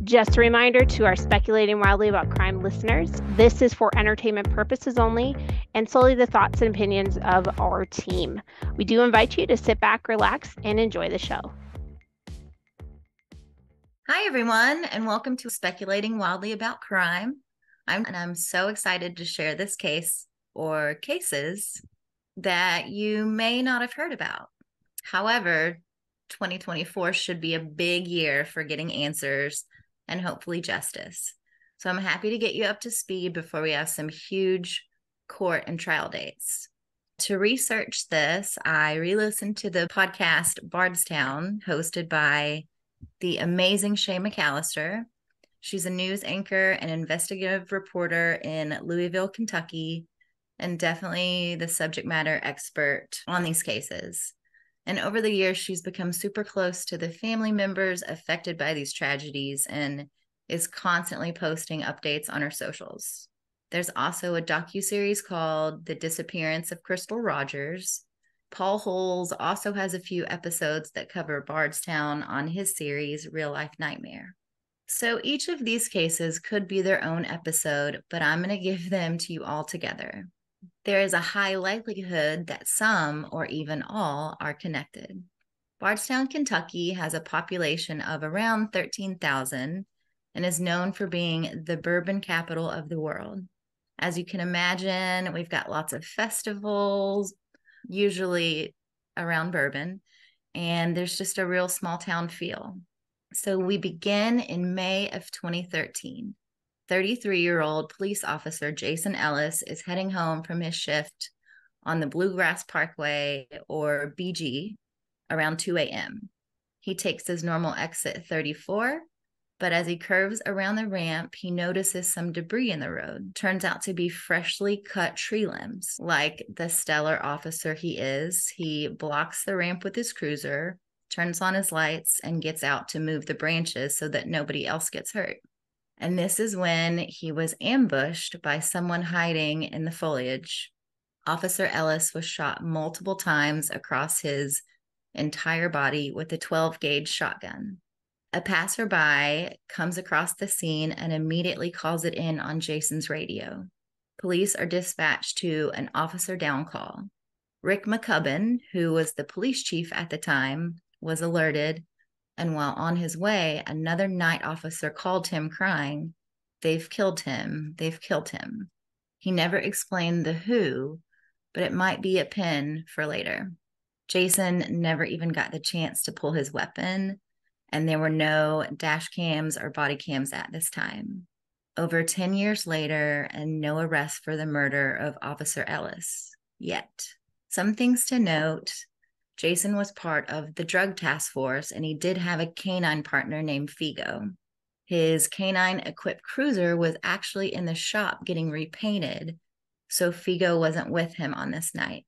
Just a reminder to our Speculating Wildly About Crime listeners, this is for entertainment purposes only and solely the thoughts and opinions of our team. We do invite you to sit back, relax, and enjoy the show. Hi, everyone, and welcome to Speculating Wildly About Crime. I'm so excited to share this case or cases that you may not have heard about. However, 2024 should be a big year for getting answers and hopefully justice. So I'm happy to get you up to speed before we have some huge court and trial dates. To research this, I re-listened to the podcast Bardstown, hosted by the amazing Shay McAllister. She's a news anchor and investigative reporter in Louisville, Kentucky, and definitely the subject matter expert on these cases. And over the years, she's become super close to the family members affected by these tragedies and is constantly posting updates on her socials. There's also a docuseries called The Disappearance of Crystal Rogers. Paul Holes also has a few episodes that cover Bardstown on his series, Real Life Nightmare. So each of these cases could be their own episode, but I'm going to give them to you all together. There is a high likelihood that some or even all are connected. Bardstown, Kentucky has a population of around 13,000 and is known for being the bourbon capital of the world. As you can imagine, we've got lots of festivals, usually around bourbon, and there's just a real small town feel. So we begin in May of 2013. 33-year-old police officer Jason Ellis is heading home from his shift on the Bluegrass Parkway, or BG, around 2 a.m. He takes his normal exit 34, but as he curves around the ramp, he notices some debris in the road. Turns out to be freshly cut tree limbs. Like the stellar officer he is, he blocks the ramp with his cruiser, turns on his lights, and gets out to move the branches so that nobody else gets hurt. And this is when he was ambushed by someone hiding in the foliage. Officer Ellis was shot multiple times across his entire body with a 12-gauge shotgun. A passerby comes across the scene and immediately calls it in on Jason's radio. Police are dispatched to an officer down call. Rick McCubbin, who was the police chief at the time, was alerted, and while on his way, another night officer called him crying, "They've killed him, they've killed him." He never explained the who, but it might be a pin for later. Jason never even got the chance to pull his weapon, and there were no dash cams or body cams at this time. Over 10 years later, and no arrest for the murder of Officer Ellis yet. Some things to note: Jason was part of the drug task force, and he did have a canine partner named Figo. His canine-equipped cruiser was actually in the shop getting repainted, so Figo wasn't with him on this night.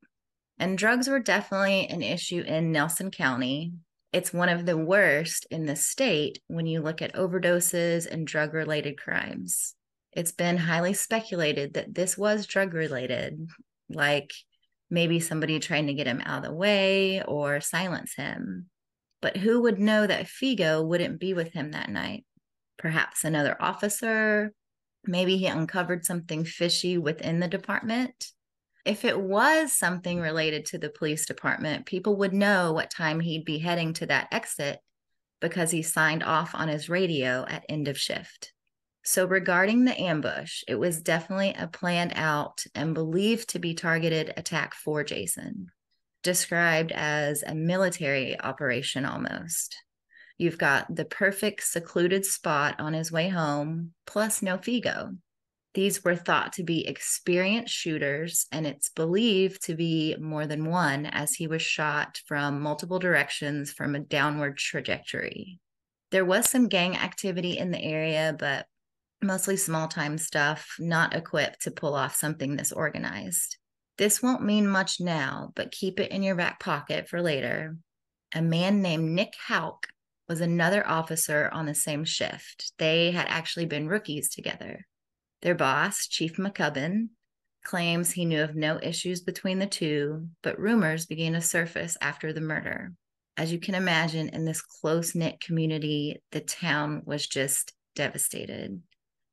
And drugs were definitely an issue in Nelson County. It's one of the worst in the state when you look at overdoses and drug-related crimes. It's been highly speculated that this was drug-related, like maybe somebody trying to get him out of the way or silence him. But who would know that Figo wouldn't be with him that night? Perhaps another officer? Maybe he uncovered something fishy within the department? If it was something related to the police department, people would know what time he'd be heading to that exit because he signed off on his radio at end of shift. So regarding the ambush, it was definitely a planned out and believed to be targeted attack for Jason, described as a military operation almost. You've got the perfect secluded spot on his way home, plus no Figo. These were thought to be experienced shooters, and it's believed to be more than one, as he was shot from multiple directions from a downward trajectory. There was some gang activity in the area, but mostly small-time stuff, not equipped to pull off something this organized. This won't mean much now, but keep it in your back pocket for later. A man named Nick Houck was another officer on the same shift. They had actually been rookies together. Their boss, Chief McCubbin, claims he knew of no issues between the two, but rumors began to surface after the murder. As you can imagine, in this close-knit community, the town was just devastated.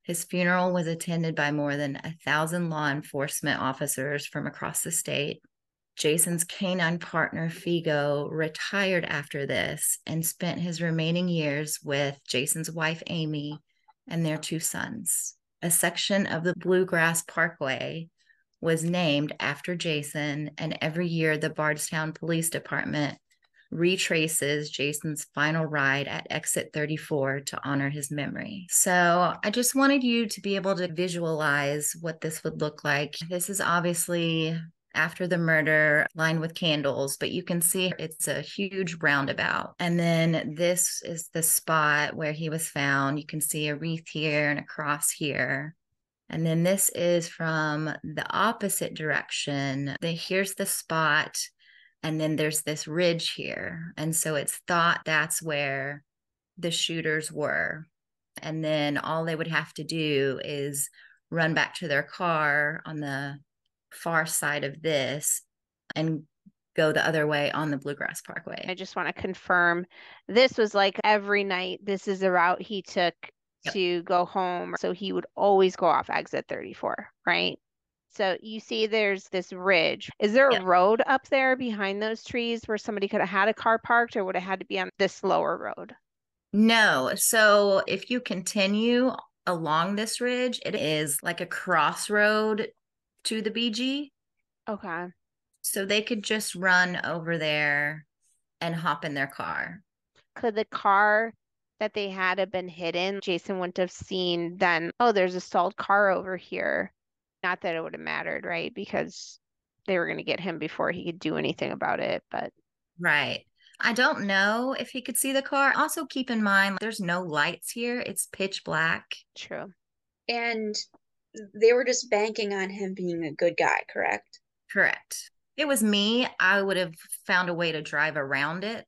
His funeral was attended by more than 1,000 law enforcement officers from across the state. Jason's canine partner, Figo, retired after this and spent his remaining years with Jason's wife, Amy, and their 2 sons. A section of the Bluegrass Parkway was named after Jason, and every year the Bardstown Police Department retraces Jason's final ride at exit 34 to honor his memory. So I just wanted you to be able to visualize what this would look like. This is obviously after the murder, lined with candles, but you can see it's a huge roundabout. And then this is the spot where he was found. You can see a wreath here and a cross here. And then this is from the opposite direction. Here's the spot, and then there's this ridge here. And so it's thought that's where the shooters were. And then all they would have to do is run back to their car on the far side of this and go the other way on the Bluegrass Parkway. I just want to confirm this was like every night. This is the route he took to go home. So he would always go off exit 34, right? So you see there's this ridge. Is there a road up there behind those trees where somebody could have had a car parked, or would it have had to be on this lower road? No. So if you continue along this ridge, it is like a crossroad to the BG. Okay. So they could just run over there and hop in their car. Could the car that they had have been hidden? Jason wouldn't have seen then, oh, there's a stalled car over here. Not that it would have mattered, right? Because they were going to get him before he could do anything about it, but. Right. I don't know if he could see the car. Also, keep in mind, there's no lights here. It's pitch black. True. And they were just banking on him being a good guy, correct? Correct. It was me. I would have found a way to drive around it,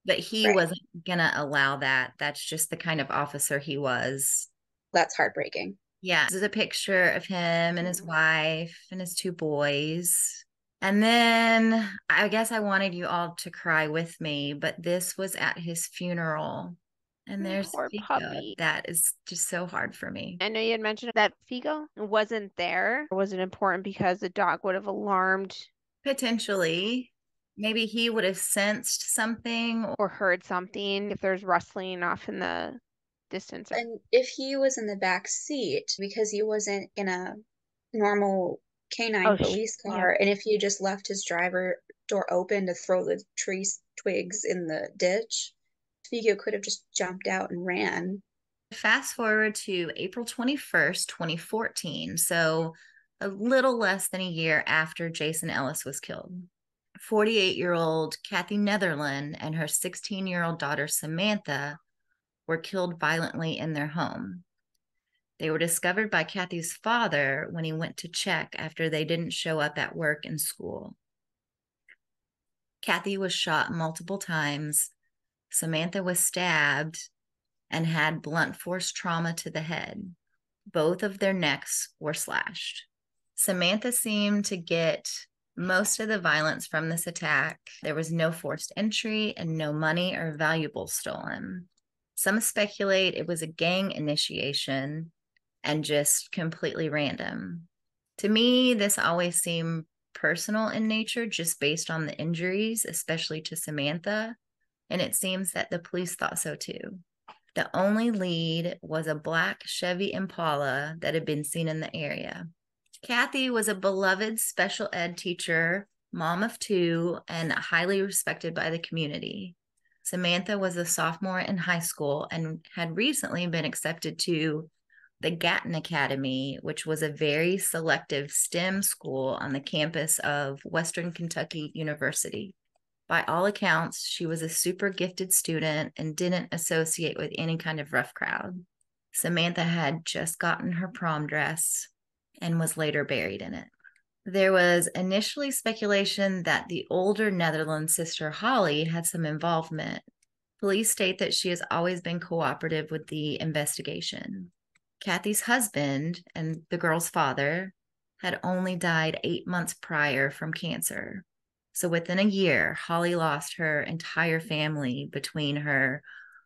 but he wasn't going to allow that. That's just the kind of officer he was. That's heartbreaking. Yeah. This is a picture of him and his wife and his 2 boys. And then I guess I wanted you all to cry with me, but this was at his funeral. And there's poor Figo. puppy. That is just so hard for me. I know you had mentioned that Figo wasn't there. Was it important because the dog would have alarmed? Potentially. Maybe he would have sensed something or heard something if there's rustling off in the distance. And if he was in the back seat, because he wasn't in a normal canine police car, and if he just left his driver door open to throw the twigs in the ditch, Figo could have just jumped out and ran. Fast forward to April 21st, 2014. So a little less than a year after Jason Ellis was killed. 48-year-old Kathy Netherland and her 16-year-old daughter Samantha were killed violently in their home. They were discovered by Kathy's father when he went to check after they didn't show up at work and school. Kathy was shot multiple times. Samantha was stabbed and had blunt force trauma to the head. Both of their necks were slashed. Samantha seemed to get most of the violence from this attack. There was no forced entry and no money or valuables stolen. Some speculate it was a gang initiation and just completely random. To me, this always seemed personal in nature, just based on the injuries, especially to Samantha. And it seems that the police thought so too. The only lead was a black Chevy Impala that had been seen in the area. Kathy was a beloved special ed teacher, mom of 2, and highly respected by the community. Samantha was a sophomore in high school and had recently been accepted to the Gatton Academy, which was a very selective STEM school on the campus of Western Kentucky University. By all accounts, she was a super gifted student and didn't associate with any kind of rough crowd. Samantha had just gotten her prom dress and was later buried in it. There was initially speculation that the older Netherlands sister Holly had some involvement. Police state that she has always been cooperative with the investigation. Kathy's husband and the girl's father had only died 8 months prior from cancer. So within a year, Holly lost her entire family between her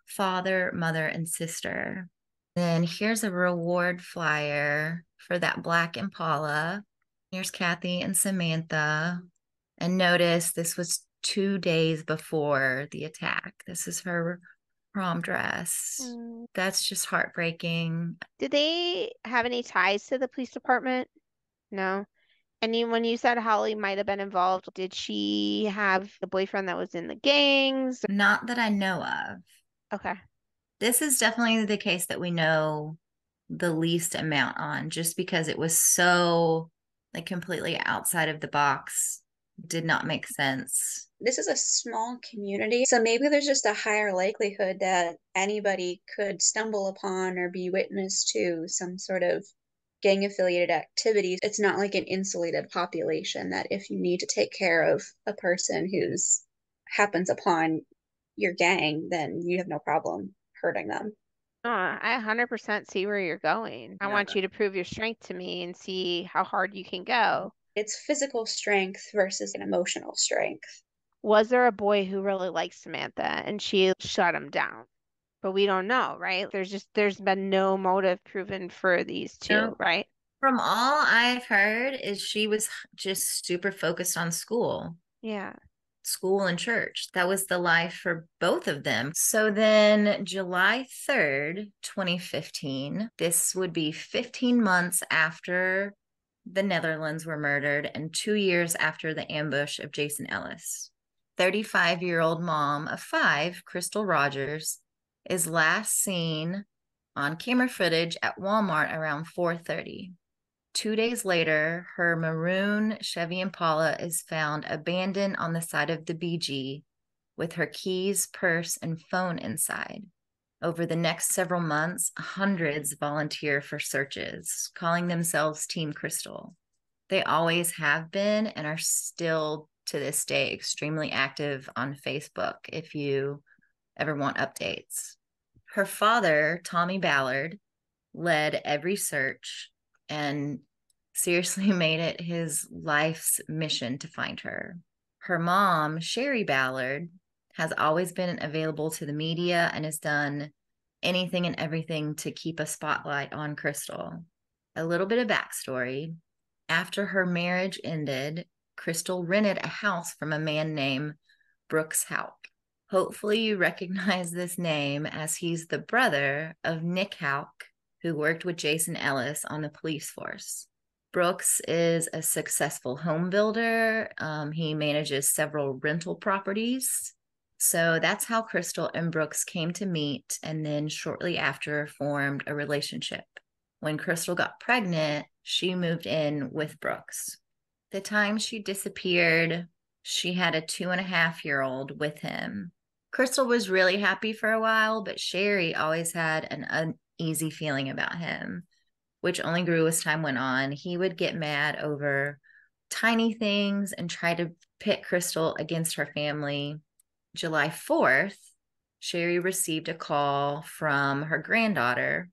father, mother, and sister. Then here's a reward flyer for that black Impala. Here's Kathy and Samantha. And notice this was 2 days before the attack. This is her prom dress. That's just heartbreaking. Did they have any ties to the police department? No. And when you said Holly might have been involved, did she have a boyfriend that was in the gangs? Not that I know of. Okay. This is definitely the case that we know the least amount on, just because it was so like completely outside of the box, did not make sense. This is a small community, so maybe there's just a higher likelihood that anybody could stumble upon or be witness to some sort of gang affiliated activities. It's not like an insulated population that if you need to take care of a person who's happens upon your gang, then you have no problem hurting them. I 100% see where you're going. I want you to prove your strength to me and see how hard you can go. It's physical strength versus an emotional strength. Was there a boy who really liked Samantha and she shut him down? But we don't know, right? There's been no motive proven for these two, No. right? From all I've heard is she was just super focused on school. Yeah. School and church. That was the life for both of them. So then July 3rd, 2015, this would be 15 months after the Netherlands were murdered and 2 years after the ambush of Jason Ellis. 35-year-old mom of 5, Crystal Rogers, is last seen on camera footage at Walmart around 4:30. 2 days later, her maroon Chevy Impala is found abandoned on the side of the BG with her keys, purse, and phone inside. Over the next several months, hundreds volunteer for searches, calling themselves Team Crystal. They always have been and are still to this day extremely active on Facebook if you ever want updates. Her father, Tommy Ballard, led every search and seriously made it his life's mission to find her. Her mom, Sherry Ballard, has always been available to the media and has done anything and everything to keep a spotlight on Crystal. A little bit of backstory. After her marriage ended, Crystal rented a house from a man named Brooks Houck. Hopefully you recognize this name as he's the brother of Nick Houck, who worked with Jason Ellis on the police force. Brooks is a successful home builder. He manages several rental properties. So that's how Crystal and Brooks came to meet and then shortly after formed a relationship. When Crystal got pregnant, she moved in with Brooks. The time she disappeared, she had a 2.5-year-old with him. Crystal was really happy for a while, but Sherry always had an uneasy feeling about him, which only grew as time went on. He would get mad over tiny things and try to pit Crystal against her family. July 4th, Sherry received a call from her granddaughter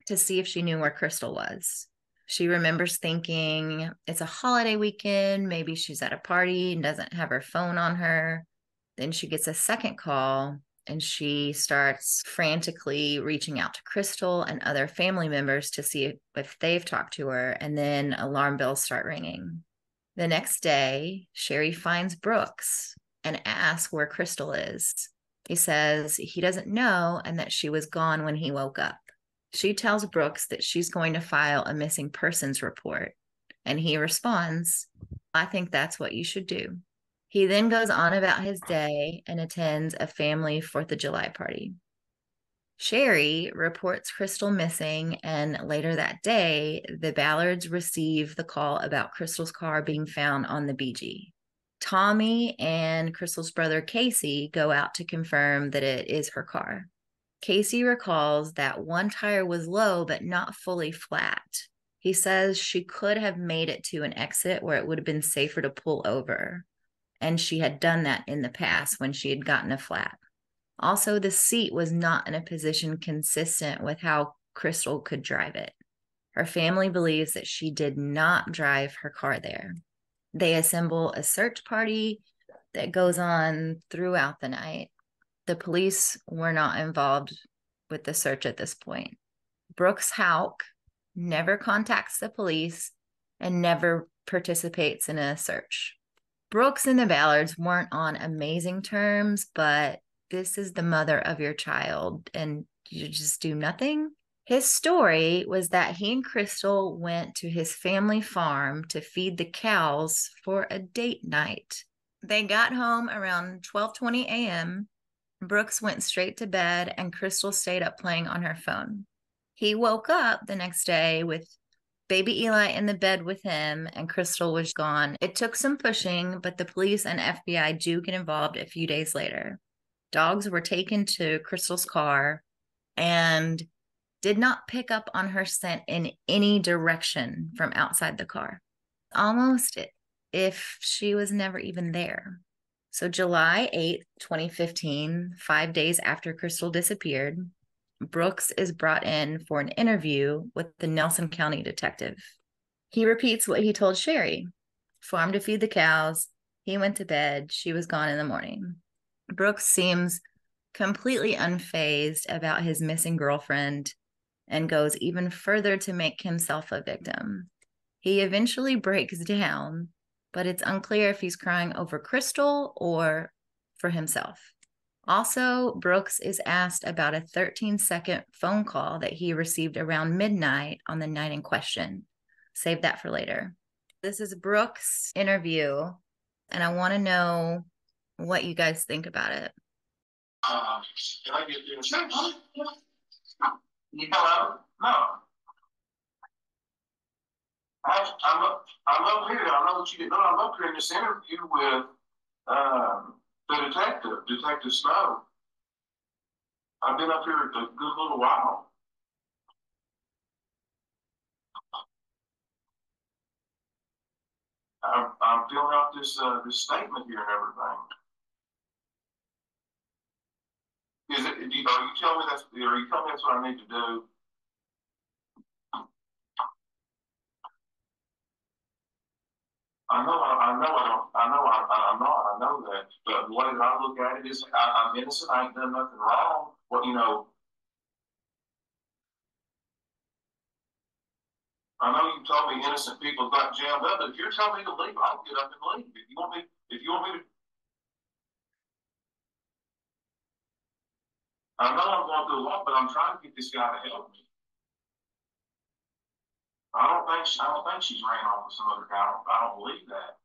to see if she knew where Crystal was. She remembers thinking it's a holiday weekend, maybe she's at a party and doesn't have her phone on her. Then she gets a second call and she starts frantically reaching out to Crystal and other family members to see if they've talked to her, and then alarm bells start ringing. The next day, Sherry finds Brooks and asks where Crystal is. He says he doesn't know and that she was gone when he woke up. She tells Brooks that she's going to file a missing persons report, and he responds, "I think that's what you should do." He then goes on about his day and attends a family 4th of July party. Sherry reports Crystal missing, and later that day, the Ballards receive the call about Crystal's car being found on the BG. Tommy and Crystal's brother Casey go out to confirm that it is her car. Casey recalls that one tire was low but not fully flat. He says she could have made it to an exit where it would have been safer to pull over, and she had done that in the past when she had gotten a flat. Also, the seat was not in a position consistent with how Crystal could drive it. Her family believes that she did not drive her car there. They assemble a search party that goes on throughout the night. The police were not involved with the search at this point. Brooks Houck never contacts the police and never participates in a search. Brooks and the Ballards weren't on amazing terms, but this is the mother of your child and you just do nothing. His story was that he and Crystal went to his family farm to feed the cows for a date night. They got home around 12:20 a.m. Brooks went straight to bed and Crystal stayed up playing on her phone. He woke up the next day with baby Eli in the bed with him and Crystal was gone. It took some pushing, but the police and FBI do get involved a few days later. Dogs were taken to Crystal's car and did not pick up on her scent in any direction from outside the car. Almost if she was never even there. So July 8th, 2015, 5 days after Crystal disappeared, Brooks is brought in for an interview with the Nelson County detective. He repeats what he told Sherry. Farm to feed the cows. He went to bed. She was gone in the morning. Brooks seems completely unfazed about his missing girlfriend and goes even further to make himself a victim. He eventually breaks down, but it's unclear if he's crying over Crystal or for himself. Also, Brooks is asked about a 13-second phone call that he received around midnight on the night in question. Save that for later. This is Brooks' interview, and I want to know what you guys think about it. Can I get you? Hello? No. I'm up here. I know what you did. No, I'm up here in this interview with the Detective Snow. I've been up here a good little while. I'm filling out this statement here and everything. Are you telling me that's what I need to do? I'm not. I know that. But the way that I look at it is, I'm innocent. I ain't done nothing wrong. Well, I know you told me innocent people got jammed up, but if you're telling me to leave, I'll get up and leave. If you want me to, I know I'm going through a lot, but I'm trying to get this guy to help me. I don't think she's ran off with some other guy. I don't believe that.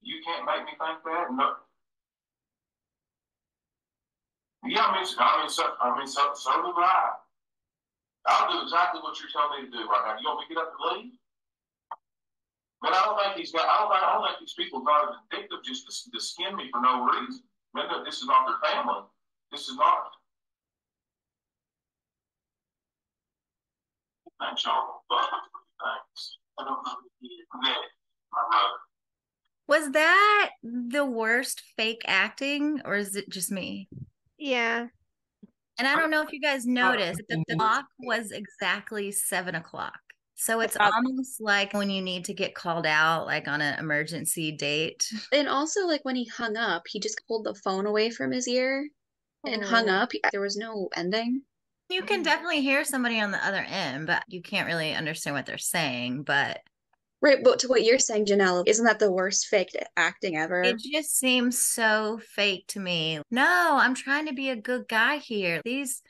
You can't make me think that. No. Yeah, so do I. I'll do exactly what you're telling me to do right now. You want me to get up and leave? But I don't think these people got it addictive just to skin me for no reason. Maybe this is not their family. This is not. Thanks, y'all. Thanks. I don't know who he is. Nick, my brother. Was that the worst fake acting, or is it just me? Yeah. And I don't know if you guys noticed that the clock was exactly 7 o'clock. So it's almost like when you need to get called out, like on an emergency date. And also, like when he hung up, he just pulled the phone away from his ear and hung up. There was no ending. You can definitely hear somebody on the other end, but you can't really understand what they're saying. But right, but to what you're saying, Janelle, isn't that the worst fake acting ever? It just seems so fake to me. No, I'm trying to be a good guy here. These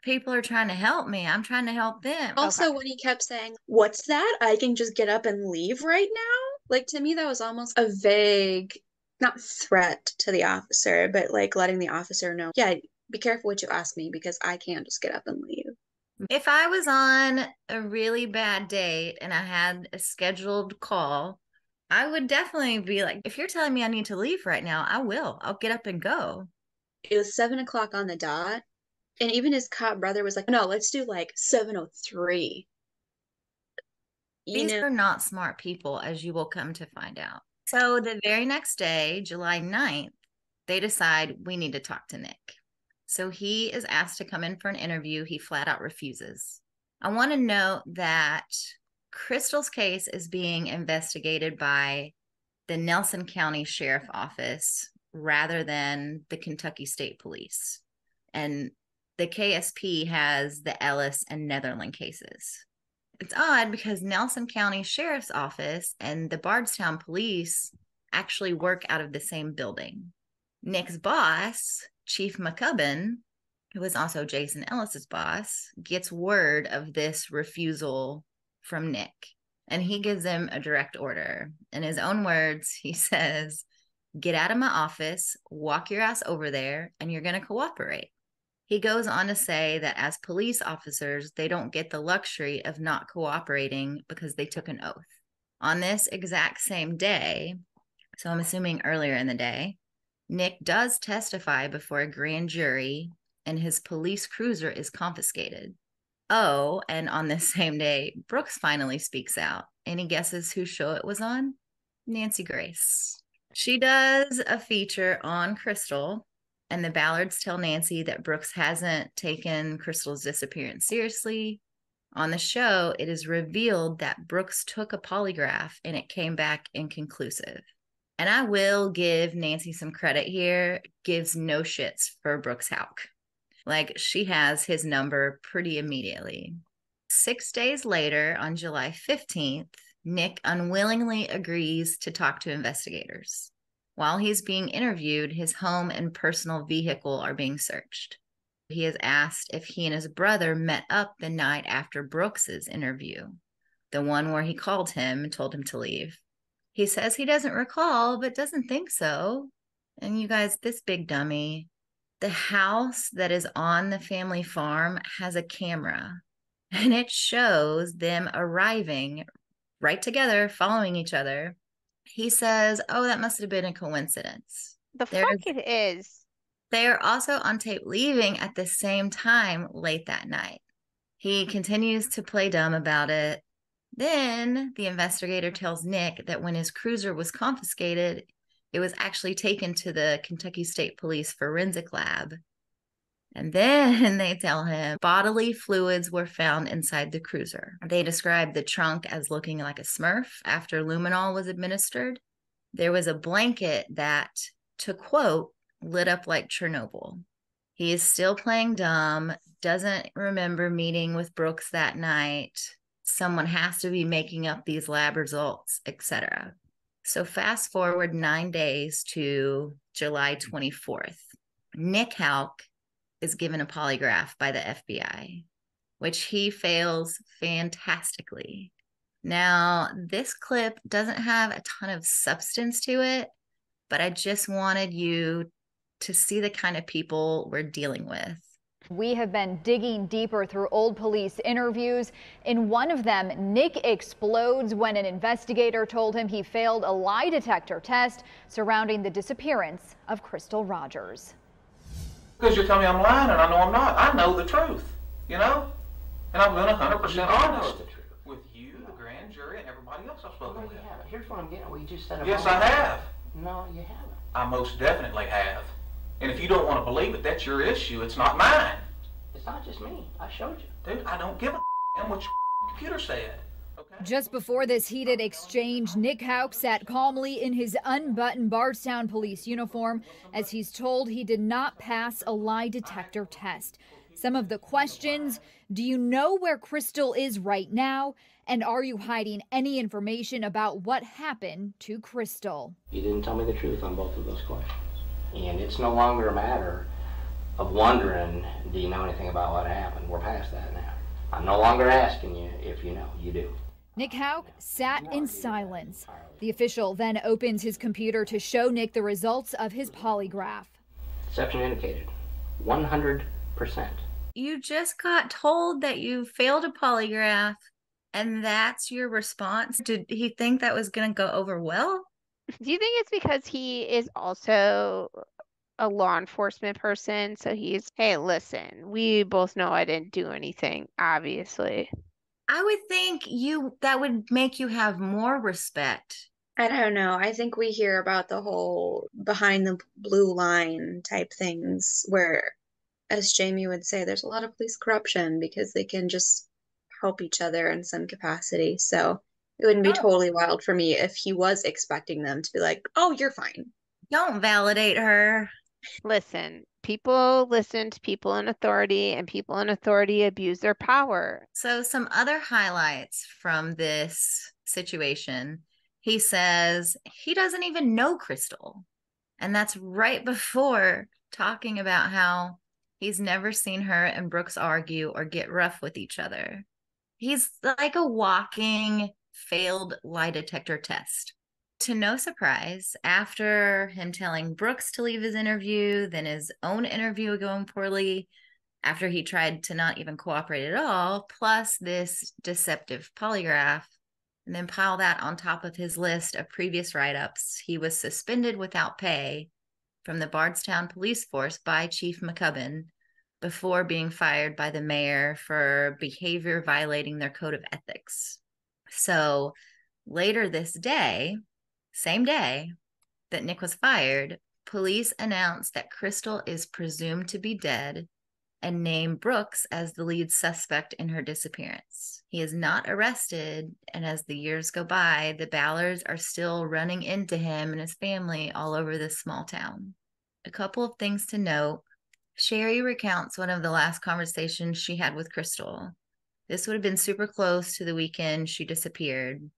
people are trying to help me. I'm trying to help them. Also, when he kept saying, "What's that? I can just get up and leave right now?" Like, to me, that was almost a vague, not threat to the officer, but like letting the officer know, yeah, be careful what you ask me because I can't just get up and leave. If I was on a really bad date and I had a scheduled call, I would definitely be like, if you're telling me I need to leave right now, I will. I'll get up and go. It was 7 o'clock on the dot. And even his cop brother was like, no, let's do like 7:03. These are not smart people, as you will come to find out. So the very next day, July 9th, they decide we need to talk to Nick. So he is asked to come in for an interview. He flat out refuses. I want to note that Crystal's case is being investigated by the Nelson County Sheriff Office rather than the Kentucky State Police. And the KSP has the Ellis and Netherland cases. It's odd because Nelson County Sheriff's Office and the Bardstown Police actually work out of the same building. Nick's boss, Chief McCubbin, who was also Jason Ellis's boss, gets word of this refusal from Nick, and he gives him a direct order. In his own words, he says, "Get out of my office, walk your ass over there, and you're going to cooperate." He goes on to say that as police officers, they don't get the luxury of not cooperating because they took an oath. On this exact same day, so I'm assuming earlier in the day, Nick does testify before a grand jury and his police cruiser is confiscated. Oh, and on this same day, Brooks finally speaks out. Any guesses whose show it was on? Nancy Grace. She does a feature on Crystal, and the Ballards tell Nancy that Brooks hasn't taken Crystal's disappearance seriously. On the show, it is revealed that Brooks took a polygraph and it came back inconclusive. And I will give Nancy some credit here, gives no shits for Brooks Houck. Like, she has his number pretty immediately. 6 days later, on July 15th, Nick unwillingly agrees to talk to investigators. While he's being interviewed, his home and personal vehicle are being searched. He is asked if he and his brother met up the night after Brooks's interview, the one where he called him and told him to leave. He says he doesn't recall, but doesn't think so. And you guys, this big dummy, the house that is on the family farm has a camera, and it shows them arriving right together, following each other. He says, oh, that must have been a coincidence. The fuck it is. They are also on tape leaving at the same time late that night. He continues to play dumb about it. Then the investigator tells Nick that when his cruiser was confiscated, it was actually taken to the Kentucky State Police forensic lab. And then they tell him bodily fluids were found inside the cruiser. They described the trunk as looking like a Smurf after luminol was administered. There was a blanket that, to quote, lit up like Chernobyl. He is still playing dumb, doesn't remember meeting with Brooks that night. Someone has to be making up these lab results, etc. So fast forward 9 days to July 24th. Nick Houck is given a polygraph by the FBI, which he fails fantastically. Now, this clip doesn't have a ton of substance to it, but I just wanted you to see the kind of people we're dealing with. We have been digging deeper through old police interviews. In one of them, Nick explodes when an investigator told him he failed a lie detector test surrounding the disappearance of Crystal Rogers. Because you're telling me I'm lying and I know I'm not. I know the truth, you know? And I've been 100% honest with you, the grand jury, and everybody else I've spoken with. Here's what I'm getting at. Well, you just said yes, I have. No, you haven't. I most definitely have. And if you don't want to believe it, that's your issue. It's not mine. It's not just me. I showed you. Dude, I don't give a damn what your computer said. Okay? Just before this heated exchange, Nick Houck sat calmly in his unbuttoned Bardstown police uniform as he's told he did not pass a lie detector test. Some of the questions: do you know where Crystal is right now? And are you hiding any information about what happened to Crystal? You didn't tell me the truth on both of those questions. And it's no longer a matter of wondering, do you know anything about what happened? We're past that now. I'm no longer asking you if you know. You do. Nick Houck sat in silence. The official then opens his computer to show Nick the results of his polygraph. Deception indicated 100%. You just got told that you failed a polygraph, and that's your response? Did he think that was going to go over well? Do you think it's because he is also a law enforcement person? So he's, hey, listen, we both know I didn't do anything, obviously. I would think that would make you have more respect. I don't know. I think we hear about the whole behind the blue line type things where, as Jamie would say, there's a lot of police corruption because they can just help each other in some capacity. So it wouldn't be totally wild for me if he was expecting them to be like, oh, you're fine. Don't validate her. Listen, people listen to people in authority, and people in authority abuse their power. So some other highlights from this situation. He says he doesn't even know Crystal. And that's right before talking about how he's never seen her and Brooks argue or get rough with each other. He's like a walking failed lie detector test. To no surprise, after him telling Brooks to leave his interview, then his own interview going poorly, after he tried to not even cooperate at all, plus this deceptive polygraph, and then pile that on top of his list of previous write-ups, he was suspended without pay from the Bardstown police force by Chief McCubbin before being fired by the mayor for behavior violating their code of ethics. So later this day, same day that Nick was fired, police announced that Crystal is presumed to be dead and named Brooks as the lead suspect in her disappearance. He is not arrested, and as the years go by, the Ballards are still running into him and his family all over this small town. A couple of things to note. Sherry recounts one of the last conversations she had with Crystal. This would have been super close to the weekend she disappeared.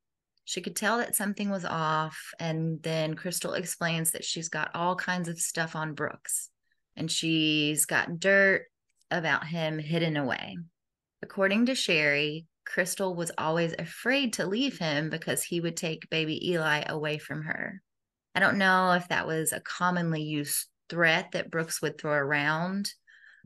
She could tell that something was off, and then Crystal explains that she's got all kinds of stuff on Brooks, and she's got dirt about him hidden away. According to Sherry, Crystal was always afraid to leave him because he would take baby Eli away from her. I don't know if that was a commonly used threat that Brooks would throw around,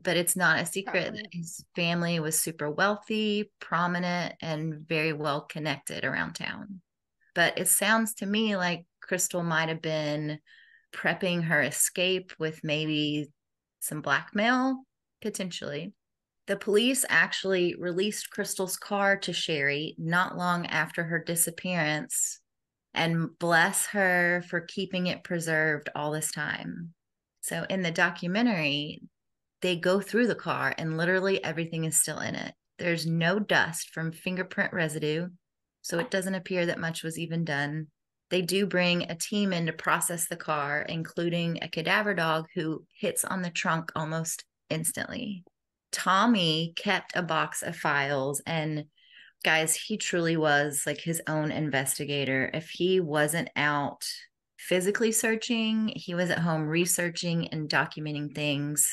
but it's not a secret that his family was super wealthy, prominent, and very well connected around town. But it sounds to me like Crystal might have been prepping her escape with maybe some blackmail, potentially. The police actually released Crystal's car to Sherry not long after her disappearance, and bless her for keeping it preserved all this time. So in the documentary, they go through the car and literally everything is still in it. There's no dust from fingerprint residue, so it doesn't appear that much was even done. They do bring a team in to process the car, including a cadaver dog who hits on the trunk almost instantly. Tommy kept a box of files, and guys, he truly was like his own investigator. If he wasn't out physically searching, he was at home researching and documenting things.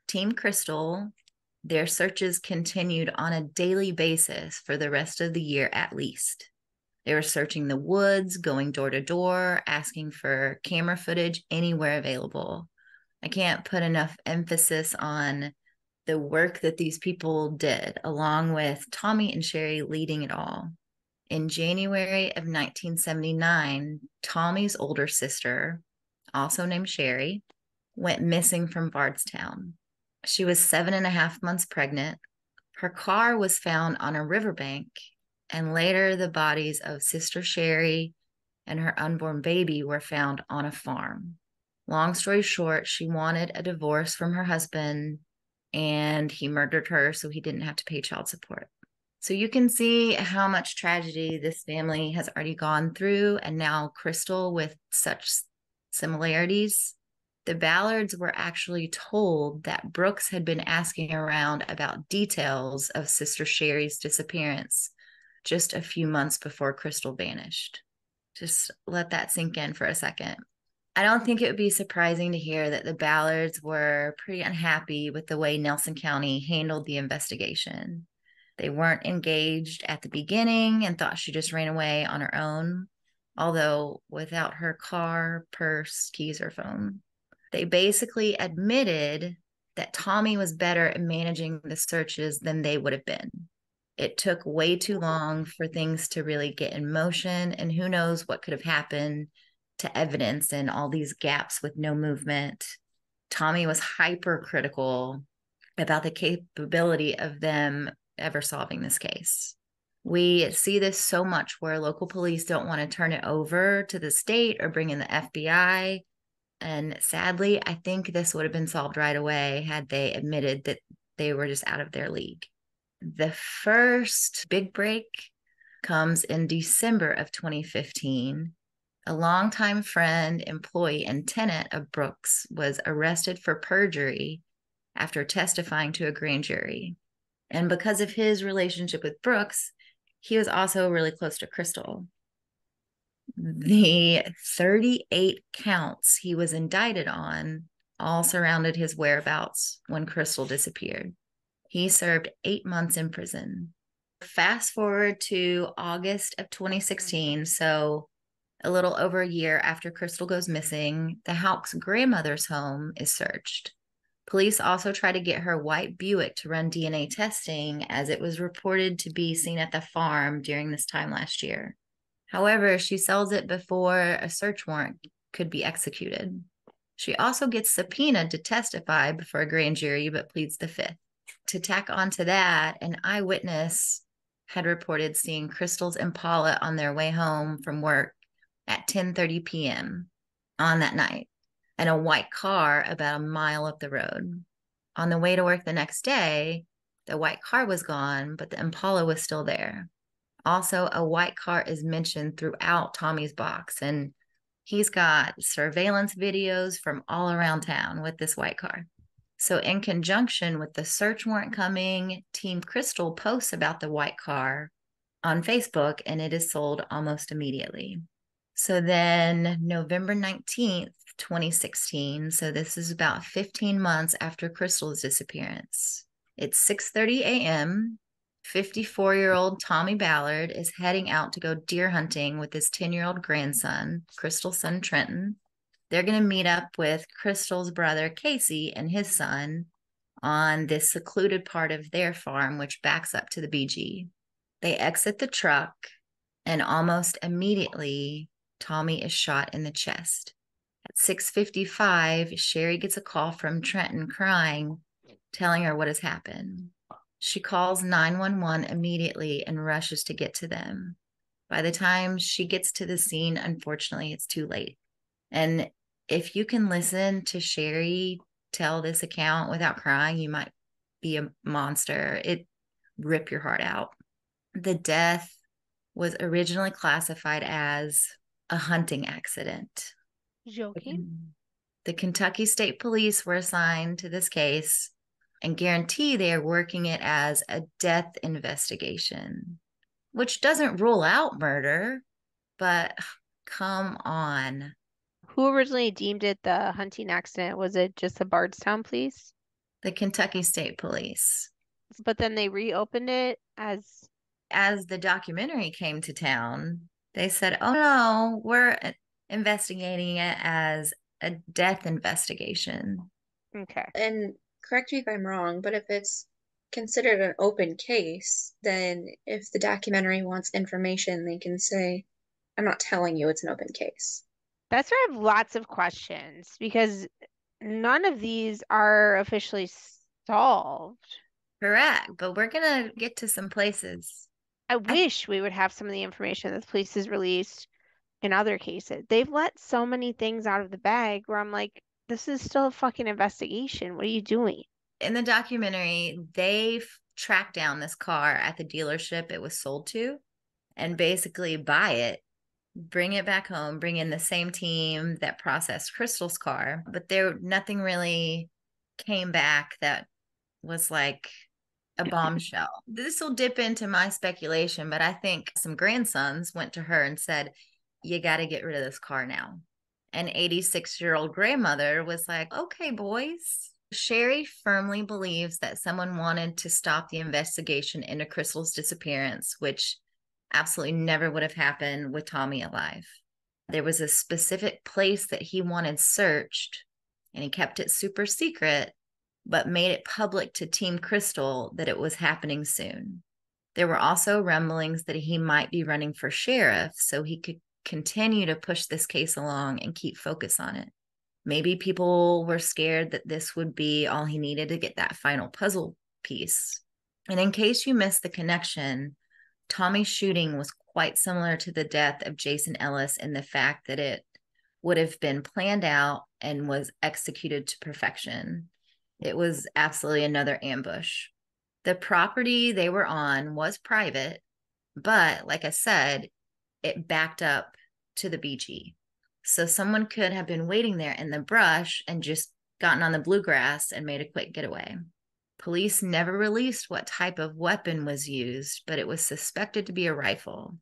Team Crystal, their searches continued on a daily basis for the rest of the year at least. They were searching the woods, going door to door, asking for camera footage anywhere available. I can't put enough emphasis on the work that these people did, along with Tommy and Sherry leading it all. In January of 1979, Tommy's older sister, also named Sherry, went missing from Bardstown. She was 7.5 months pregnant. Her car was found on a riverbank, and later the bodies of Sister Sherry and her unborn baby were found on a farm. Long story short, she wanted a divorce from her husband, and he murdered her so he didn't have to pay child support. So you can see how much tragedy this family has already gone through, and now Crystal with such similarities. The Ballards were actually told that Brooks had been asking around about details of Sister Sherry's disappearance just a few months before Crystal vanished. Just let that sink in for a second. I don't think it would be surprising to hear that the Ballards were pretty unhappy with the way Nelson County handled the investigation. They weren't engaged at the beginning and thought she just ran away on her own, although without her car, purse, keys, or phone. They basically admitted that Tommy was better at managing the searches than they would have been. It took way too long for things to really get in motion, and who knows what could have happened to evidence and all these gaps with no movement. Tommy was hypercritical about the capability of them ever solving this case. We see this so much where local police don't want to turn it over to the state or bring in the FBI. And sadly, I think this would have been solved right away had they admitted that they were just out of their league. The first big break comes in December of 2015. a longtime friend, employee, and tenant of Brooks, was arrested for perjury after testifying to a grand jury. And because of his relationship with Brooks, he was also really close to Crystal. The 38 counts he was indicted on all surrounded his whereabouts when Crystal disappeared. He served 8 months in prison. Fast forward to August of 2016, so a little over a year after Crystal goes missing, the Houck's grandmother's home is searched. Police also try to get her white Buick to run DNA testing, as it was reported to be seen at the farm during this time last year. However, she sells it before a search warrant could be executed. She also gets subpoenaed to testify before a grand jury, but pleads the fifth. To tack onto that, an eyewitness had reported seeing Crystal's Impala on their way home from work at 10:30 p.m. on that night, and a white car about a mile up the road. On the way to work the next day, the white car was gone, but the Impala was still there. Also, a white car is mentioned throughout Tommy's box, and he's got surveillance videos from all around town with this white car. So in conjunction with the search warrant coming, Team Crystal posts about the white car on Facebook, and it is sold almost immediately. So then November 19th, 2016, so this is about 15 months after Crystal's disappearance. It's 6:30 a.m. 54-year-old Tommy Ballard is heading out to go deer hunting with his 10-year-old grandson, Crystal's son Trenton. They're going to meet up with Crystal's brother Casey and his son on this secluded part of their farm, which backs up to the BG. They exit the truck, and almost immediately, Tommy is shot in the chest. At 6:55, Sherry gets a call from Trenton crying, telling her what has happened. She calls 911 immediately and rushes to get to them. By the time she gets to the scene, unfortunately, it's too late. And if you can listen to Sherry tell this account without crying, you might be a monster. It rip your heart out. The death was originally classified as a hunting accident. Joking? The Kentucky State Police were assigned to this case and guarantee they are working it as a death investigation, which doesn't rule out murder, but come on. Who originally deemed it the hunting accident? Was it just the Bardstown police? The Kentucky State Police. But then they reopened it as the documentary came to town, they said, oh no, we're investigating it as a death investigation. Okay. And correct me if I'm wrong, but if it's considered an open case, then if the documentary wants information, they can say, I'm not telling you it's an open case. That's where I have lots of questions, because none of these are officially solved. Correct, but we're going to get to some places. I wish we would have some of the information that the police has released in other cases. They've let so many things out of the bag where I'm like, this is still a fucking investigation. What are you doing? In the documentary, they tracked down this car at the dealership it was sold to and basically buy it, bring it back home, bring in the same team that processed Crystal's car. But nothing really came back that was like a bombshell. This will dip into my speculation, but I think some grandsons went to her and said, you got to get rid of this car now. An 86-year-old grandmother was like, okay, boys. Sherry firmly believes that someone wanted to stop the investigation into Crystal's disappearance, which absolutely never would have happened with Tommy alive. There was a specific place that he wanted searched, and he kept it super secret, but made it public to Team Crystal that it was happening soon. There were also rumblings that he might be running for sheriff so he could continue to push this case along and keep focus on it. Maybe people were scared that this would be all he needed to get that final puzzle piece. And in case you missed the connection, Tommy's shooting was quite similar to the death of Jason Ellis in the fact that it would have been planned out and was executed to perfection. It was absolutely another ambush. The property they were on was private, but like I said, it backed up to the BG. So someone could have been waiting there in the brush and just gotten on the bluegrass and made a quick getaway. Police never released what type of weapon was used, but it was suspected to be a rifle.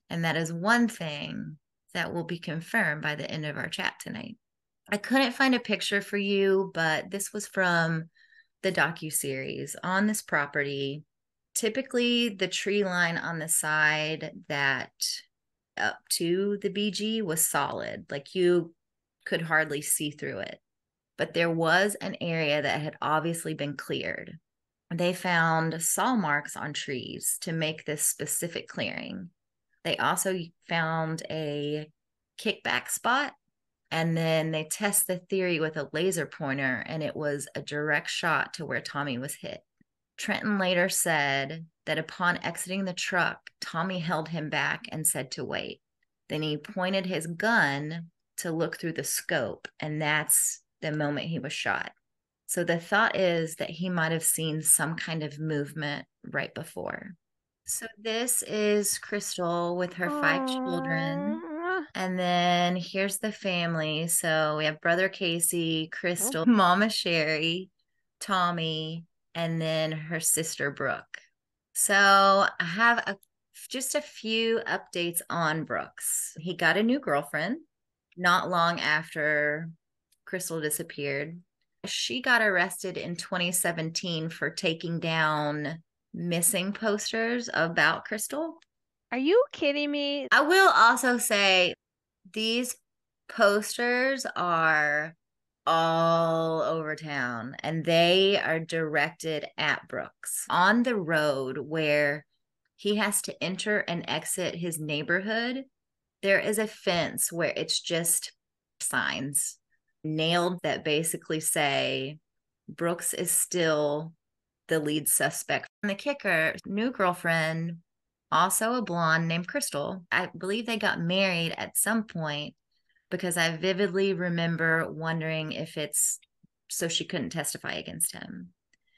And that is one thing that will be confirmed by the end of our chat tonight. I couldn't find a picture for you, but this was from the docuseries on this property. Typically, the tree line on the side that up to the BG was solid, like you could hardly see through it. But there was an area that had obviously been cleared. They found saw marks on trees to make this specific clearing. They also found a kickback spot, and then they test the theory with a laser pointer, and it was a direct shot to where Tommy was hit. Trenton later said that upon exiting the truck, Tommy held him back and said to wait. Then he pointed his gun to look through the scope, and that's the moment he was shot. So the thought is that he might have seen some kind of movement right before. So this is Crystal with her 5 children. And then here's the family. So we have brother Casey, Crystal, Mama Sherry, Tommy, and then her sister Brooke. So I have just a few updates on Brooks. He got a new girlfriend not long after Crystal disappeared. She got arrested in 2017 for taking down missing posters about Crystal. Are you kidding me? I will also say these posters are all over town, and they are directed at Brooks on the road where he has to enter and exit his neighborhood. There is a fence where it's just signs nailed that basically say Brooks is still the lead suspect. And the kicker, new girlfriend, also a blonde named Crystal. I believe they got married at some point, because I vividly remember wondering if it's so she couldn't testify against him.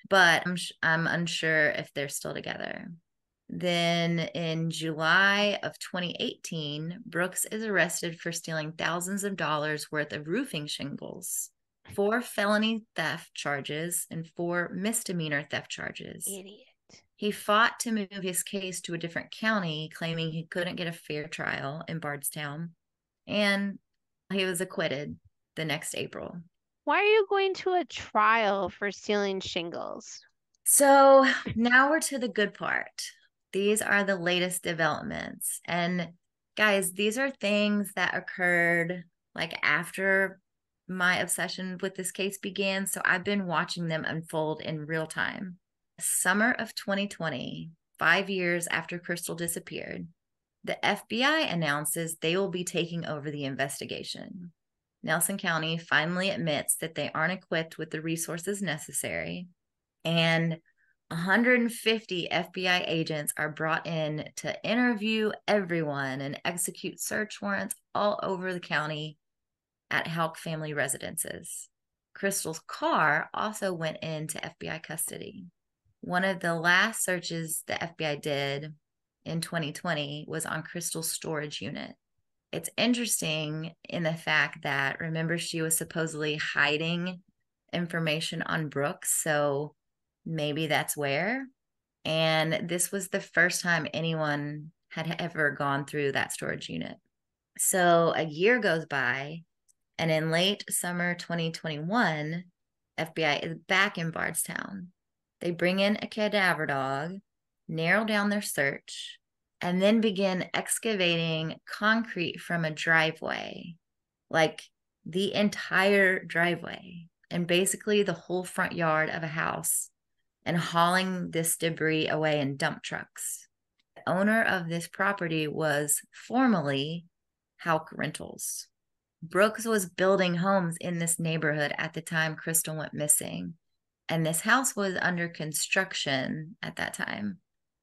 But I'm unsure if they're still together. Then in July of 2018, Brooks is arrested for stealing thousands of dollars worth of roofing shingles, 4 felony theft charges, and 4 misdemeanor theft charges. Idiot. He fought to move his case to a different county, claiming he couldn't get a fair trial in Bardstown, and he was acquitted the next April. Why are you going to a trial for stealing shingles? So now we're to the good part. These are the latest developments. And guys, these are things that occurred like after my obsession with this case began. So I've been watching them unfold in real time. Summer of 2020, 5 years after Crystal disappeared, the FBI announces they will be taking over the investigation. Nelson County finally admits that they aren't equipped with the resources necessary, and 150 FBI agents are brought in to interview everyone and execute search warrants all over the county at Houck family residences. Crystal's car also went into FBI custody. One of the last searches the FBI did in 2020 was on Crystal's storage unit. It's interesting in the fact that, remember, she was supposedly hiding information on Brooks, so maybe that's where. And this was the first time anyone had ever gone through that storage unit. So a year goes by, and in late summer 2021, FBI is back in Bardstown. They bring in a cadaver dog, narrow down their search, and then begin excavating concrete from a driveway, like the entire driveway, and basically the whole front yard of a house, and hauling this debris away in dump trucks. The owner of this property was formerly Houck Rentals. Brooks was building homes in this neighborhood at the time Crystal went missing, and this house was under construction at that time.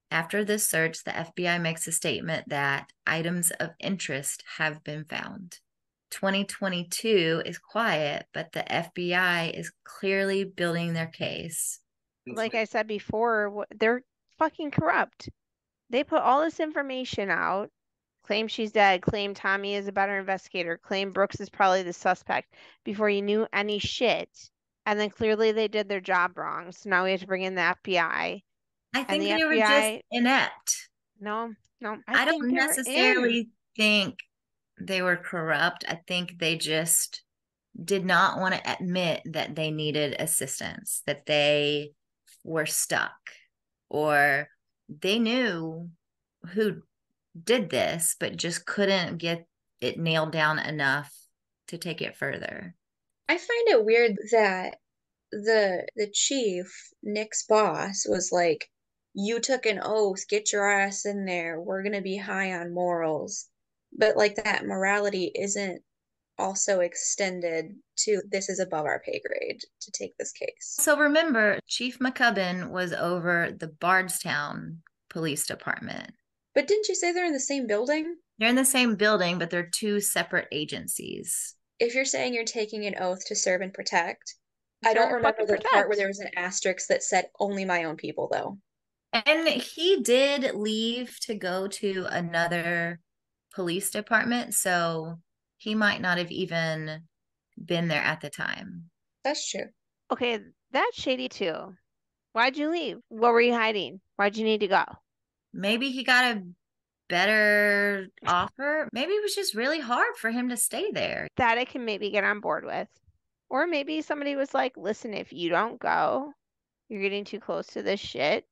After this search, the FBI makes a statement that items of interest have been found. 2022 is quiet, but the FBI is clearly building their case. Like I said before, they're fucking corrupt. They put all this information out Claim she's dead. Claim Tommy is a better investigator. Claim Brooks is probably the suspect before you knew any shit. And then clearly they did their job wrong. So now we have to bring in the FBI. I think the they were just FBI inept. No, I think don't they're necessarily think they were corrupt. I think they just did not want to admit that they needed assistance, that they were stuck, or they knew who did this, but just couldn't get it nailed down enough to take it further. I find it weird that the chief, Nick's boss, was like, you took an oath, get your ass in there. We're going to be high on morals. But like that morality isn't also extended to this is above our pay grade to take this case. So remember, Chief McCubbin was over the Bardstown Police Department. But didn't you say they're in the same building? They're in the same building, but they're two separate agencies. If you're saying you're taking an oath to serve and protect, I don't remember the part where there was an asterisk that said only my own people, though. And he did leave to go to another police department, so he might not have even been there at the time. That's true. Okay, that's shady too. Why'd you leave? What were you hiding? Why'd you need to go? Maybe he got a better offer. Maybe it was just really hard for him to stay there. That I can maybe get on board with. Or maybe somebody was like, listen, if you don't go, you're getting too close to this shit.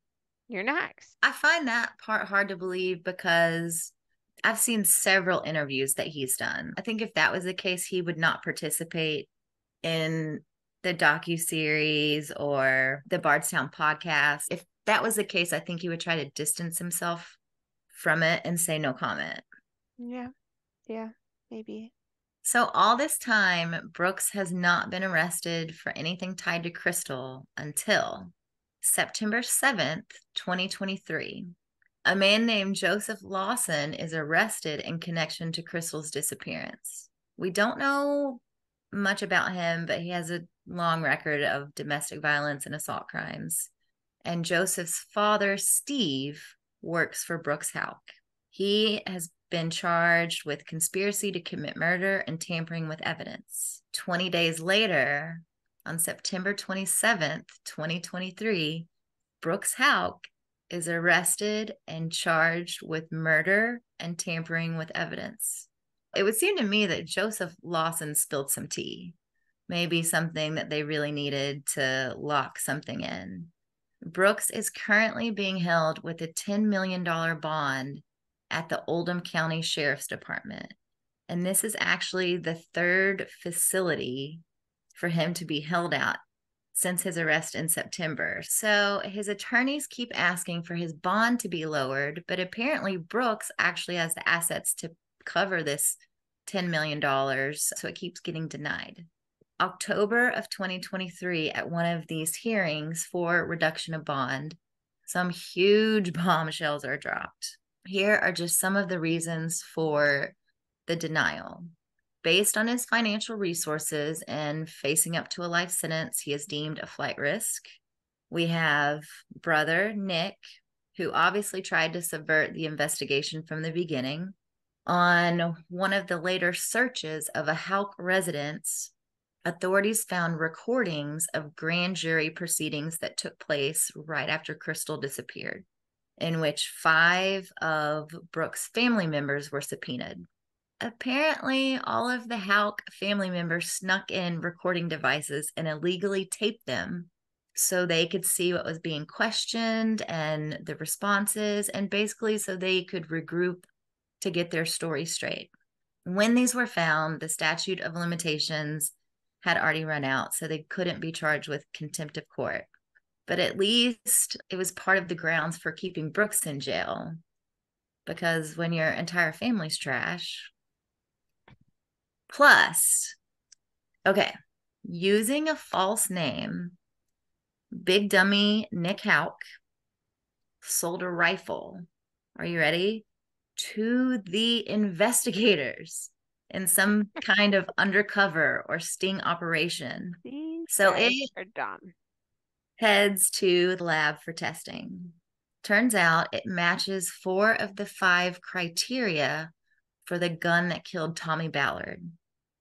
You're next. I find that part hard to believe because I've seen several interviews that he's done. I think if that was the case, he would not participate in the docuseries or the Bardstown podcast. If that was the case, I think he would try to distance himself from it and say no comment. Yeah, maybe. So all this time, Brooks has not been arrested for anything tied to Crystal until September 7th, 2023. A man named Joseph Lawson is arrested in connection to Crystal's disappearance. We don't know much about him, but he has a long record of domestic violence and assault crimes. And Joseph's father, Steve, works for Brooks Houck. He has been charged with conspiracy to commit murder and tampering with evidence. 20 days later, on September 27th, 2023, Brooks Houck is arrested and charged with murder and tampering with evidence. It would seem to me that Joseph Lawson spilled some tea, maybe something that they really needed to lock something in. Brooks is currently being held with a $10 million bond at the Oldham County Sheriff's Department. And this is actually the third facility for him to be held at since his arrest in September. So his attorneys keep asking for his bond to be lowered, but apparently Brooks actually has the assets to cover this $10 million, so it keeps getting denied. October of 2023, at one of these hearings for reduction of bond, some huge bombshells are dropped. Here are just some of the reasons for the denial. Based on his financial resources and facing up to a life sentence, he is deemed a flight risk. We have brother Nick, who obviously tried to subvert the investigation from the beginning. On one of the later searches of a Houck residence, authorities found recordings of grand jury proceedings that took place right after Crystal disappeared, in which 5 of Brooks' family members were subpoenaed. Apparently, all of the Houck family members snuck in recording devices and illegally taped them so they could see what was being questioned and the responses, and basically so they could regroup to get their story straight. When these were found, the statute of limitations had already run out, so they couldn't be charged with contempt of court. But at least it was part of the grounds for keeping Brooks in jail, because when your entire family's trash. Plus, okay, using a false name, Big Dummy Nick Houck sold a rifle. Are you ready? To the investigators in some kind of undercover or sting operation. So it heads to the lab for testing. Turns out it matches 4 of the 5 criteria for the gun that killed Tommy Ballard.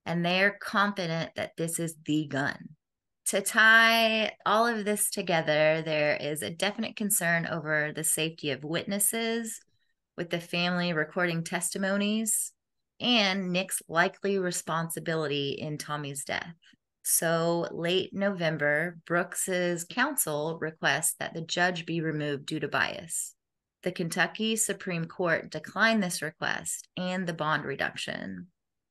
And they're confident that this is the gun. To tie all of this together, there is a definite concern over the safety of witnesses, with the family recording testimonies, and Nick's likely responsibility in Tommy's death. So late November, Brooks's counsel requests that the judge be removed due to bias. The Kentucky Supreme Court declined this request and the bond reduction.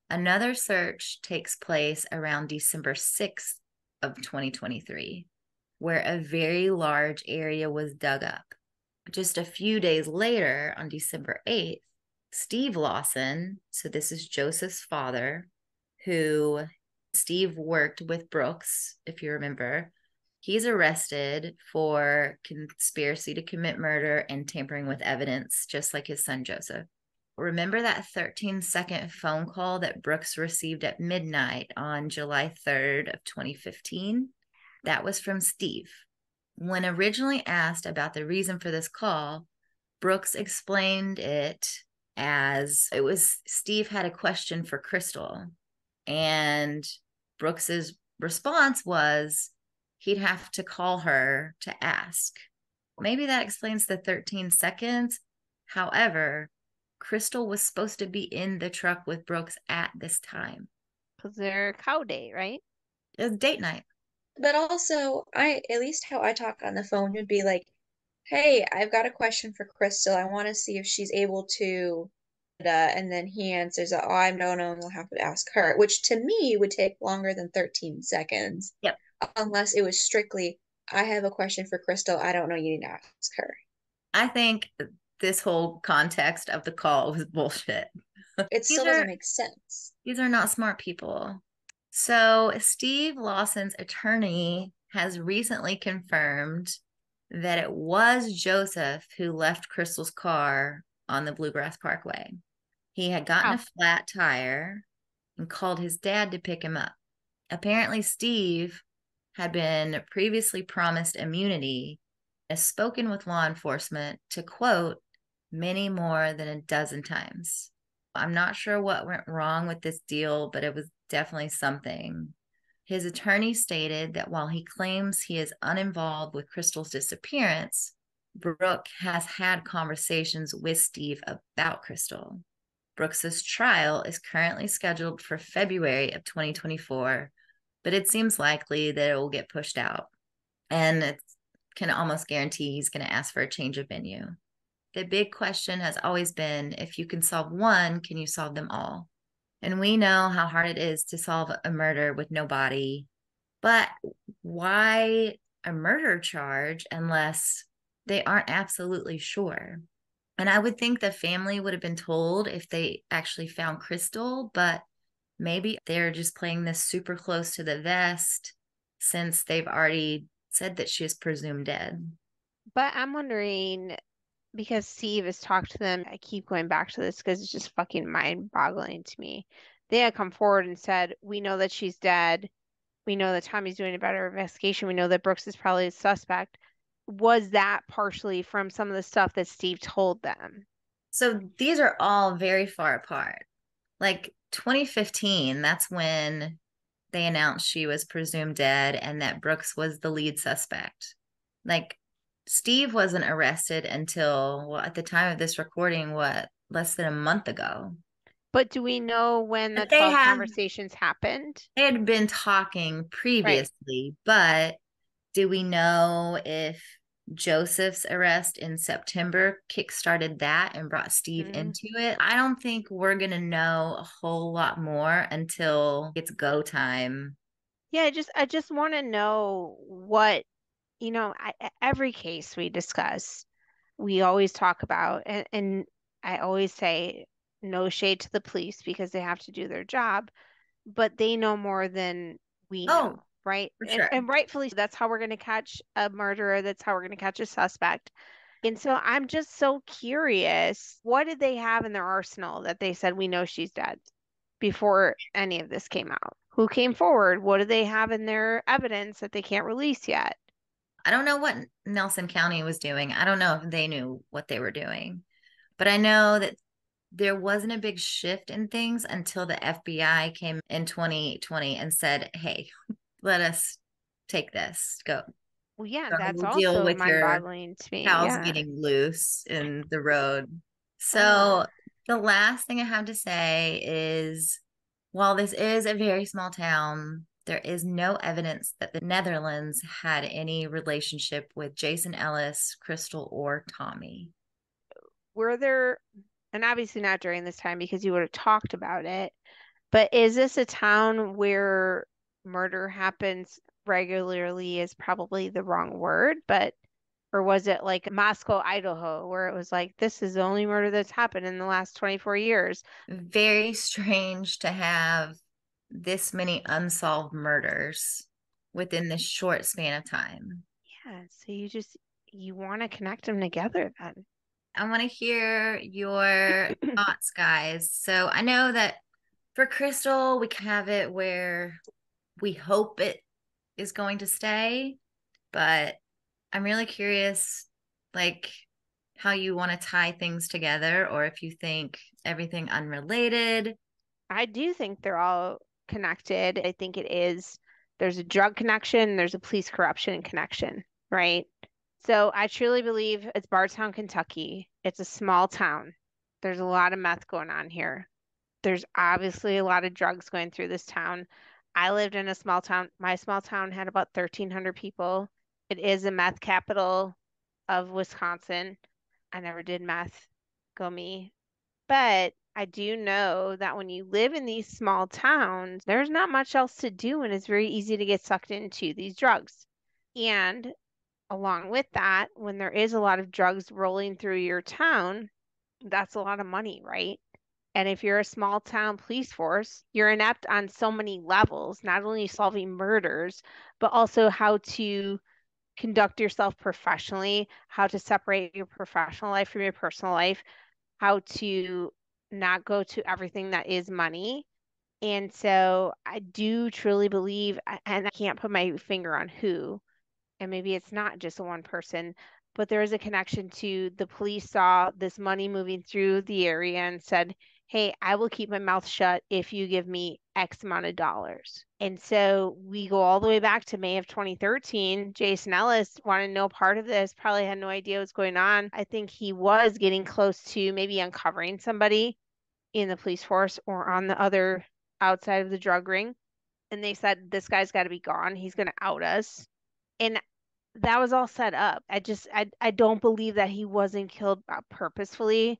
Another search takes place around December 6th of 2023, where a very large area was dug up. Just a few days later, on December 8th, Steve Lawson, so this is Joseph's father, who Steve worked with Brooks, if you remember, he's arrested for conspiracy to commit murder and tampering with evidence, just like his son Joseph. Remember that 13-second phone call that Brooks received at midnight on July 3rd of 2015? That was from Steve. When originally asked about the reason for this call, Brooks explained it as it was Steve had a question for Crystal, and Brooks's response was he'd have to call her to ask. Maybe that explains the 13 seconds. However, Crystal was supposed to be in the truck with Brooks at this time. Because they're cow date, right? It was date night. But also, at least how I talk on the phone would be like, hey, I've got a question for Crystal. I want to see if she's able to, and then he answers, oh, I don't know, we'll have to ask her, which to me would take longer than 13 seconds. Yep. Unless it was strictly, I have a question for Crystal. I don't know, you need to ask her. I think this whole context of the call was bullshit. It still doesn't make sense. These are not smart people. So Steve Lawson's attorney has recently confirmed that it was Joseph who left Crystal's car on the Bluegrass Parkway. He had gotten a flat tire and called his dad to pick him up. Apparently, Steve had been previously promised immunity, has spoken with law enforcement to, quote, many more than a dozen times. I'm not sure what went wrong with this deal, but it was definitely something. His attorney stated that while he claims he is uninvolved with Crystal's disappearance, Brooke has had conversations with Steve about Crystal. Brooks's trial is currently scheduled for February of 2024, but it seems likely that it will get pushed out. And it can almost guarantee he's going to ask for a change of venue. The big question has always been, if you can solve one, can you solve them all? And we know how hard it is to solve a murder with no body, but why a murder charge unless they aren't absolutely sure? And I would think the family would have been told if they actually found Crystal, but maybe they're just playing this super close to the vest since they've already said that she is presumed dead. But I'm wondering, because Steve has talked to them, I keep going back to this because it's just fucking mind-boggling to me. They had come forward and said, we know that she's dead. We know that Tommy's doing a better investigation. We know that Brooks is probably a suspect. Was that partially from some of the stuff that Steve told them? So these are all very far apart. Like 2015, that's when they announced she was presumed dead and that Brooks was the lead suspect. Like, Steve wasn't arrested until, well, at the time of this recording, less than a month ago. But do we know when the 12 conversations happened? They had been talking previously, but do we know if Joseph's arrest in September kickstarted that and brought Steve into it? I don't think we're going to know a whole lot more until it's go time. Yeah, I just want to know what, every case we discuss, we always talk about, and I always say no shade to the police because they have to do their job, but they know more than we know, right? Sure. And rightfully, that's how we're going to catch a murderer. That's how we're going to catch a suspect. And so I'm just so curious, what did they have in their arsenal that they said, we know she's dead before any of this came out? Who came forward? What do they have in their evidence that they can't release yet? I don't know what Nelson County was doing. I don't know if they knew what they were doing, but I know that there wasn't a big shift in things until the FBI came in 2020 and said, hey, let us take this. Go. Well, yeah, So that's we'll deal also with your mind-boggling to me. cows Yeah. getting loose in the road. So Oh. the last thing I have to say is, while this is a very small town, there is no evidence that the Netherlands had any relationship with Jason Ellis, Crystal, or Tommy. Were there, and obviously not during this time because you would have talked about it, but is this a town where murder happens regularly is probably the wrong word, but or was it like Moscow, Idaho, where it was like, this is the only murder that's happened in the last 24 years? Very strange to have this many unsolved murders within this short span of time. Yeah, so you want to connect them together then. I want to hear your thoughts, guys. So I know that for Crystal, we can have it where we hope it is going to stay, but I'm really curious, like, how you want to tie things together, or if you think everything unrelated. I do think they're all connected. I think it is, there's a drug connection, there's a police corruption connection, right? So I truly believe it's Bardstown, Kentucky. It's a small town. There's a lot of meth going on here. There's obviously a lot of drugs going through this town. I lived in a small town. My small town had about 1,300 people. It is a meth capital of Wisconsin. I never did meth. Go me. But I do know that when you live in these small towns, there's not much else to do, and it's very easy to get sucked into these drugs. And along with that, when there is a lot of drugs rolling through your town, that's a lot of money, right? And if you're a small town police force, you're inept on so many levels, not only solving murders, but also how to conduct yourself professionally, how to separate your professional life from your personal life, how to not go to everything that is money. And so I do truly believe, and I can't put my finger on who, and maybe it's not just a one person, but there is a connection to the police saw this money moving through the area and said, hey, I will keep my mouth shut if you give me X amount of dollars. And so we go all the way back to May of 2013. Jason Ellis wanted no part of this, probably had no idea what's going on. I think he was getting close to maybe uncovering somebody in the police force or on the other outside of the drug ring. And they said, this guy's got to be gone. He's going to out us. And that was all set up. I don't believe that he wasn't killed purposefully.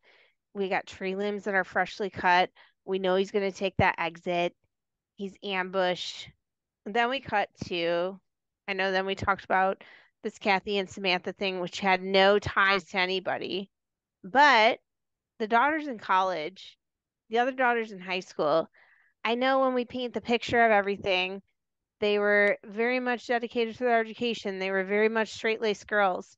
We got tree limbs that are freshly cut. We know he's going to take that exit. He's ambushed. And then we cut to, I know then we talked about this Kathy and Samantha thing, which had no ties to anybody. But the daughter's in college, the other daughter's in high school. I know when we paint the picture of everything, they were very much dedicated to their education. They were very much straight-laced girls.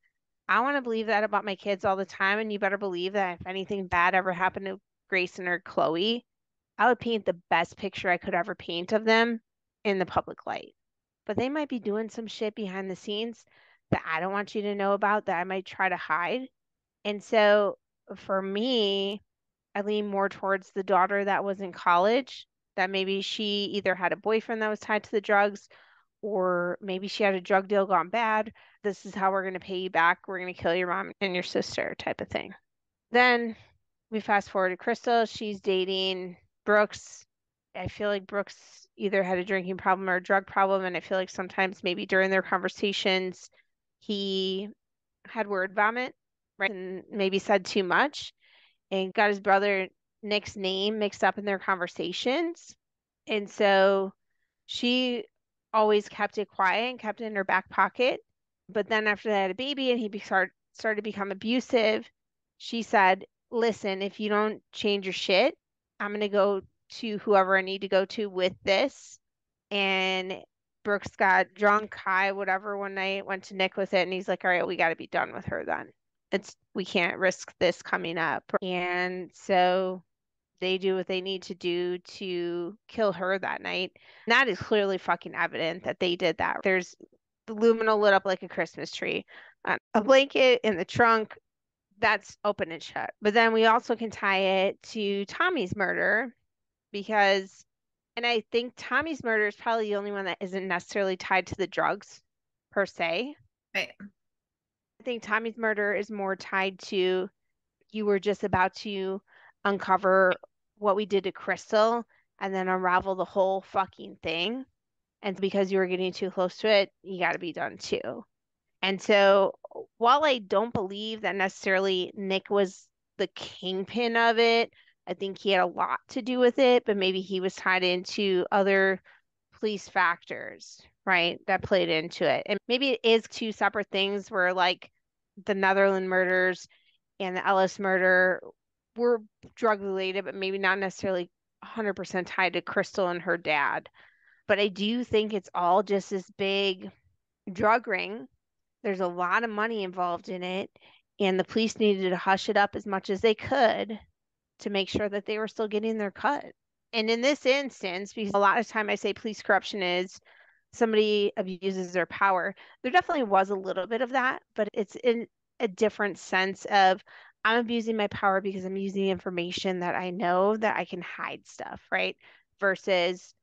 I want to believe that about my kids all the time, and you better believe that if anything bad ever happened to Grayson or Chloe, I would paint the best picture I could ever paint of them in the public light. But they might be doing some shit behind the scenes that I don't want you to know about, that I might try to hide. And so for me, I lean more towards the daughter that was in college, that maybe she either had a boyfriend that was tied to the drugs, or maybe she had a drug deal gone bad. This is how we're going to pay you back. We're going to kill your mom and your sister, type of thing. Then we fast forward to Crystal. She's dating Brooks. I feel like Brooks either had a drinking problem or a drug problem. And I feel like sometimes maybe during their conversations, he had word vomit, right? And maybe said too much and got his brother Nick's name mixed up in their conversations. And so she always kept it quiet and kept it in her back pocket. But then after they had a baby and he started to become abusive, she said, listen, if you don't change your shit, I'm going to go to whoever I need to go to with this. And Brooks got drunk, high, whatever, one night, went to Nick with it. And he's like, all right, we got to be done with her then. We can't risk this coming up. And so they do what they need to do to kill her that night. And that is clearly fucking evident that they did that. There's the luminal lit up like a Christmas tree, a blanket in the trunk, that's open and shut. But then we also can tie it to Tommy's murder because, and I think Tommy's murder is probably the only one that isn't necessarily tied to the drugs per se. Right. I think Tommy's murder is more tied to you were just about to uncover what we did to Crystal and then unravel the whole fucking thing. And because you were getting too close to it, you got to be done too. And so while I don't believe that necessarily Nick was the kingpin of it, I think he had a lot to do with it, but maybe he was tied into other police factors, right, that played into it. And maybe it is two separate things where like the Netherland murders and the Ellis murder were drug related, but maybe not necessarily 100% tied to Crystal and her dad. But I do think it's all just this big drug ring. There's a lot of money involved in it, and the police needed to hush it up as much as they could to make sure that they were still getting their cut. And in this instance, because a lot of time I say police corruption is somebody abuses their power, there definitely was a little bit of that, but it's in a different sense of I'm abusing my power because I'm using information that I know that I can hide stuff, right? Versus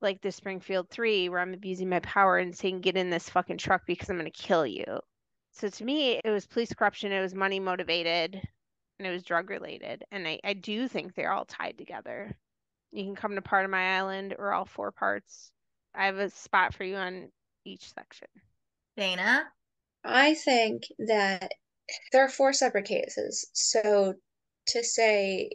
like the Springfield 3 where I'm abusing my power and saying get in this fucking truck because I'm going to kill you. So to me, it was police corruption, it was money motivated, and it was drug related. And I do think they're all tied together. You can come to part of my island or all four parts. I have a spot for you on each section. Dana? I think that there are 4 separate cases. So to say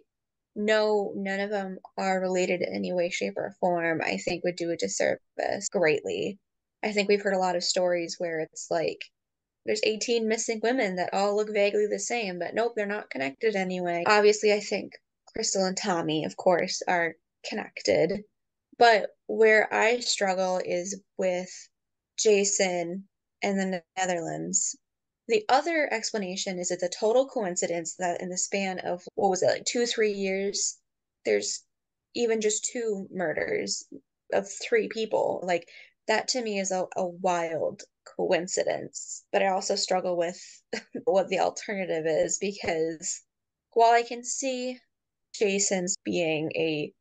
no, none of them are related in any way, shape, or form, I think would do a disservice greatly. I think we've heard a lot of stories where it's like there's 18 missing women that all look vaguely the same, but nope, they're not connected anyway. Obviously, I think Crystal and Tommy, of course, are connected. But where I struggle is with Jason and the Netherlands. The other explanation is it's a total coincidence that in the span of, what was it, like 2-3 years, there's even just 2 murders of 3 people. Like, that to me is a wild coincidence. But I also struggle with what the alternative is because while I can see Jason's being a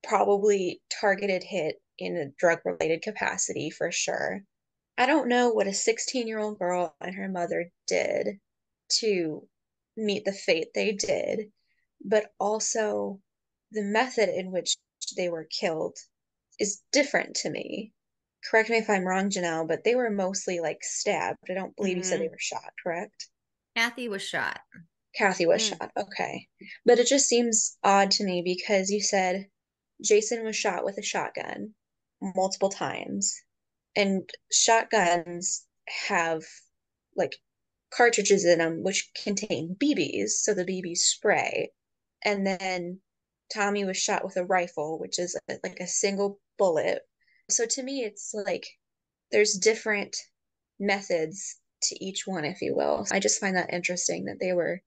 probably targeted hit in a drug-related capacity for sure, I don't know what a 16-year-old girl and her mother did to meet the fate they did, but also the method in which they were killed is different to me. Correct me if I'm wrong, Janelle, but they were mostly like stabbed. I don't believe you said they were shot, correct? Kathy was shot. Kathy was shot, okay. But it just seems odd to me because you said Jason was shot with a shotgun multiple times. And shotguns have like cartridges in them which contain BBs, so the BBs spray. And then Tommy was shot with a rifle, which is like a single bullet. So to me, it's like there's different methods to each one, if you will. I just find that interesting that they were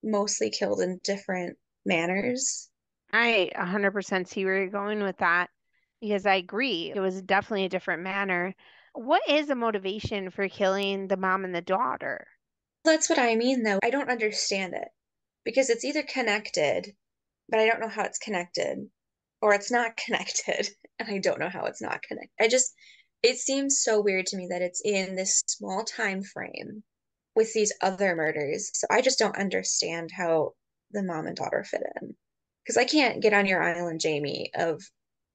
mostly killed in different manners. I 100% see where you're going with that because I agree. It was definitely a different manner. What is the motivation for killing the mom and the daughter? That's what I mean, though. I don't understand it because it's either connected, but I don't know how it's connected, or it's not connected, and I don't know how it's not connected. It seems so weird to me that it's in this small time frame with these other murders. So I just don't understand how the mom and daughter fit in. Because I can't get on your island, Jamie, of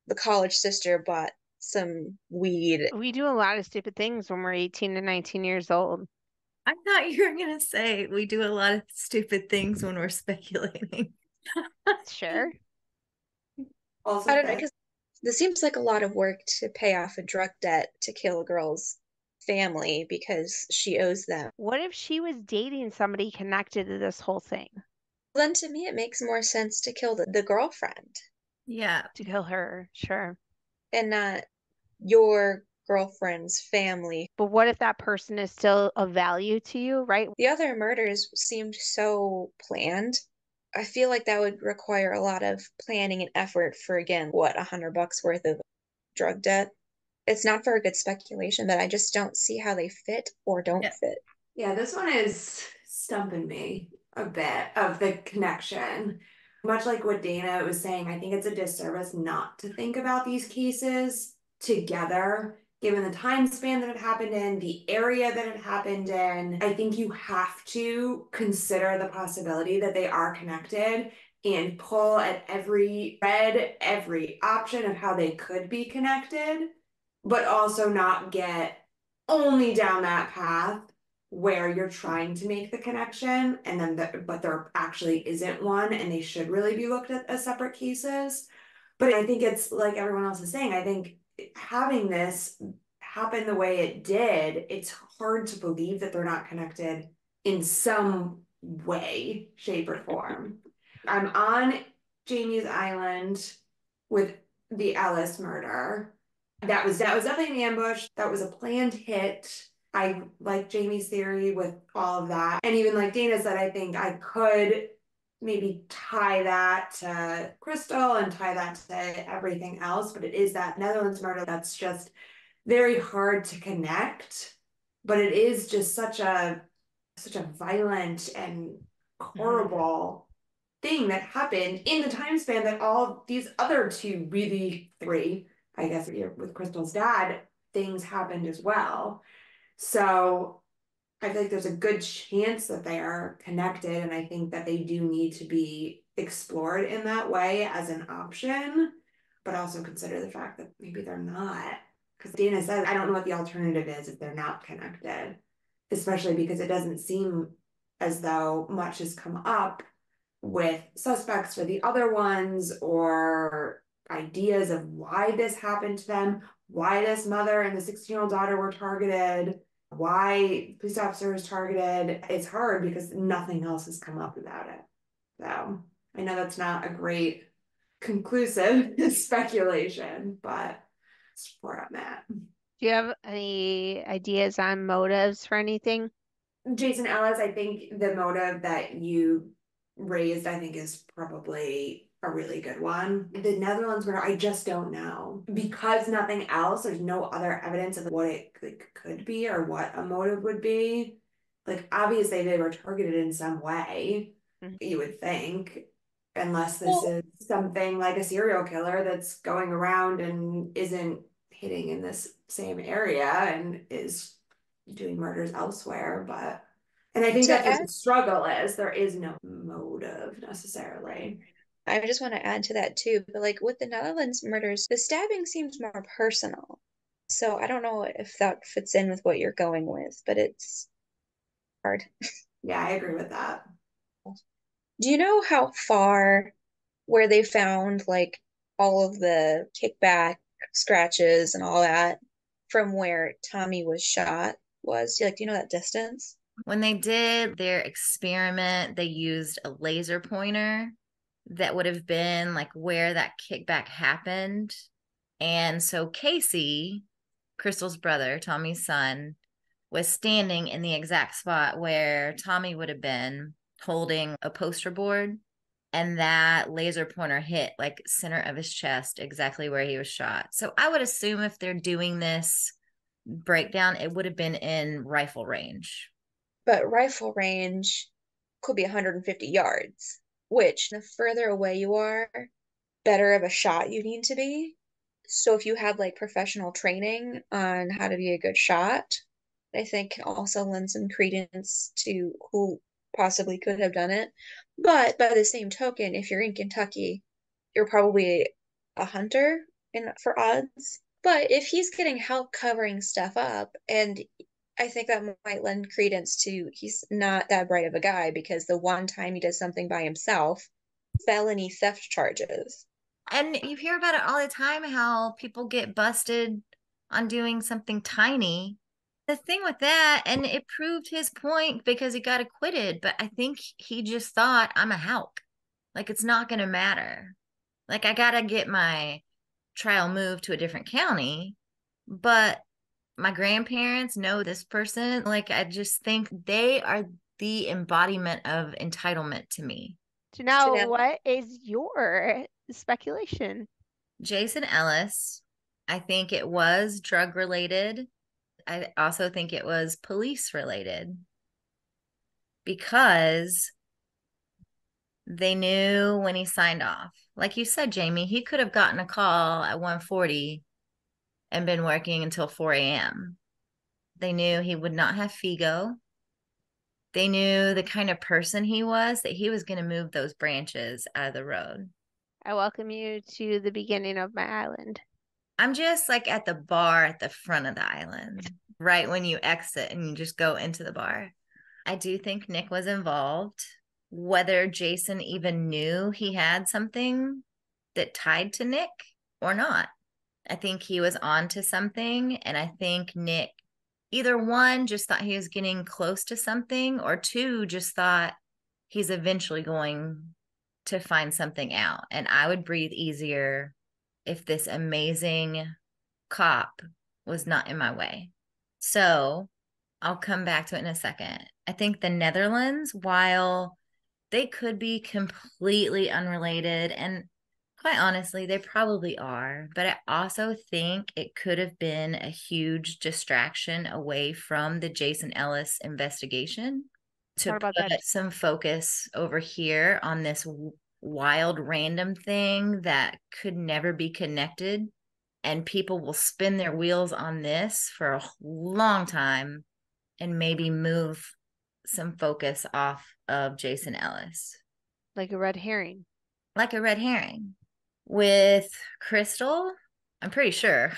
the college sister bought some weed. We do a lot of stupid things when we're 18 to 19 years old. I thought you were going to say we do a lot of stupid things when we're speculating. Sure. Also, I don't know, because this seems like a lot of work to pay off a drug debt to kill a girl's family because she owes them. What if she was dating somebody connected to this whole thing? Then to me, it makes more sense to kill the girlfriend. Yeah. To kill her, sure. And not your girlfriend's family. But what if that person is still of value to you, right? The other murders seemed so planned. I feel like that would require a lot of planning and effort for, again, what, $100 worth of drug debt? It's not very good speculation, but I just don't see how they fit or don't fit. Yeah, this one is stumping me. a bit of the connection. Much like what Dana was saying, I think it's a disservice not to think about these cases together, given the time span that it happened in, the area that it happened in. I think you have to consider the possibility that they are connected and pull at every option of how they could be connected, but also not get only down that path where you're trying to make the connection and then but there actually isn't one, and they should really be looked at as separate cases. But I think it's like everyone else is saying, I think having this happen the way it did, it's hard to believe that they're not connected in some way, shape, or form. I'm on Jamie's island with the Ellis murder. That was definitely an ambush. That was a planned hit. I like Jamie's theory with all of that. And even like Dana said, I think I could maybe tie that to Crystal and tie that to everything else. But it is that Netherlands murder that's just very hard to connect. But it is just such a violent and horrible thing that happened in the time span that all these other three, I guess, with Crystal's dad, things happened as well. So I feel like there's a good chance that they are connected, and I think that they do need to be explored in that way as an option, but also consider the fact that maybe they're not. Because Dana said, I don't know what the alternative is if they're not connected, especially because it doesn't seem as though much has come up with suspects for the other ones or ideas of why this happened to them, why this mother and the 16-year-old daughter were targeted, why police officers targeted. It's hard because nothing else has come up about it. So I know that's not a great conclusive speculation, but that's where I'm at. Do you have any ideas on motives for anything? Jason Ellis, I think the motive that you raised, I think, is probably a really good one. The Netherlands murder, I just don't know. Because nothing else, there's no other evidence of what it could be or what a motive would be. Like, obviously, they were targeted in some way, you would think, unless this is something like a serial killer that's going around and isn't hitting in this same area and is doing murders elsewhere. But and I think that's what the struggle is. There is no motive necessarily. I just want to add to that too, but like with the Netherlands murders, the stabbing seems more personal. So I don't know if that fits in with what you're going with, but it's hard. Yeah, I agree with that. Do you know how far where they found like all of the kickback scratches and all that from where Tommy was shot was? Do you know that distance? When they did their experiment, they used a laser pointer that would have been like where that kickback happened. And so Casey, Crystal's brother, Tommy's son, was standing in the exact spot where Tommy would have been holding a poster board. And that laser pointer hit like center of his chest, exactly where he was shot. So I would assume if they're doing this breakdown, it would have been in rifle range. But rifle range could be 150 yards, which the further away you are, better of a shot you need to be. So if you have like professional training on how to be a good shot, I think can also lend some credence to who possibly could have done it. But by the same token, if you're in Kentucky, you're probably a hunter for odds. But if he's getting help covering stuff up, and I think that might lend credence to he's not that bright of a guy, because the one time he does something by himself, felony theft charges. And you hear about it all the time, how people get busted on doing something tiny. The thing with that, and it proved his point because he got acquitted, but I think he just thought, I'm a Hulk. Like, it's not going to matter. Like, I got to get my trial moved to a different county, but my grandparents know this person. Like, I just think they are the embodiment of entitlement to me. Janelle, what is your speculation? Jason Ellis. I think it was drug related. I also think it was police related, because They knew when he signed off. Like you said, Jamie, he could have gotten a call at 1:40 and been working until 4 a.m. They knew he would not have Figo. They knew the kind of person he was, that he was going to move those branches out of the road. I welcome you to the beginning of my island. I'm just like at the bar at the front of the island, right when you exit and you just go into the bar. I do think Nick was involved. Whether Jason even knew he had something that tied to Nick or not, I think he was on to something. And I think Nick, either one, just thought he was getting close to something, or two, just thought he's eventually going to find something out. And I would breathe easier if this amazing cop was not in my way. So I'll come back to it in a second. I think the Netherlands, while they could be completely unrelated, and quite honestly, they probably are, but I also think it could have been a huge distraction away from the Jason Ellis investigation to put some focus over here on this wild random thing that could never be connected, and people will spin their wheels on this for a long time and maybe move some focus off of Jason Ellis. Like a red herring. Like a red herring. With Crystal, I'm pretty sure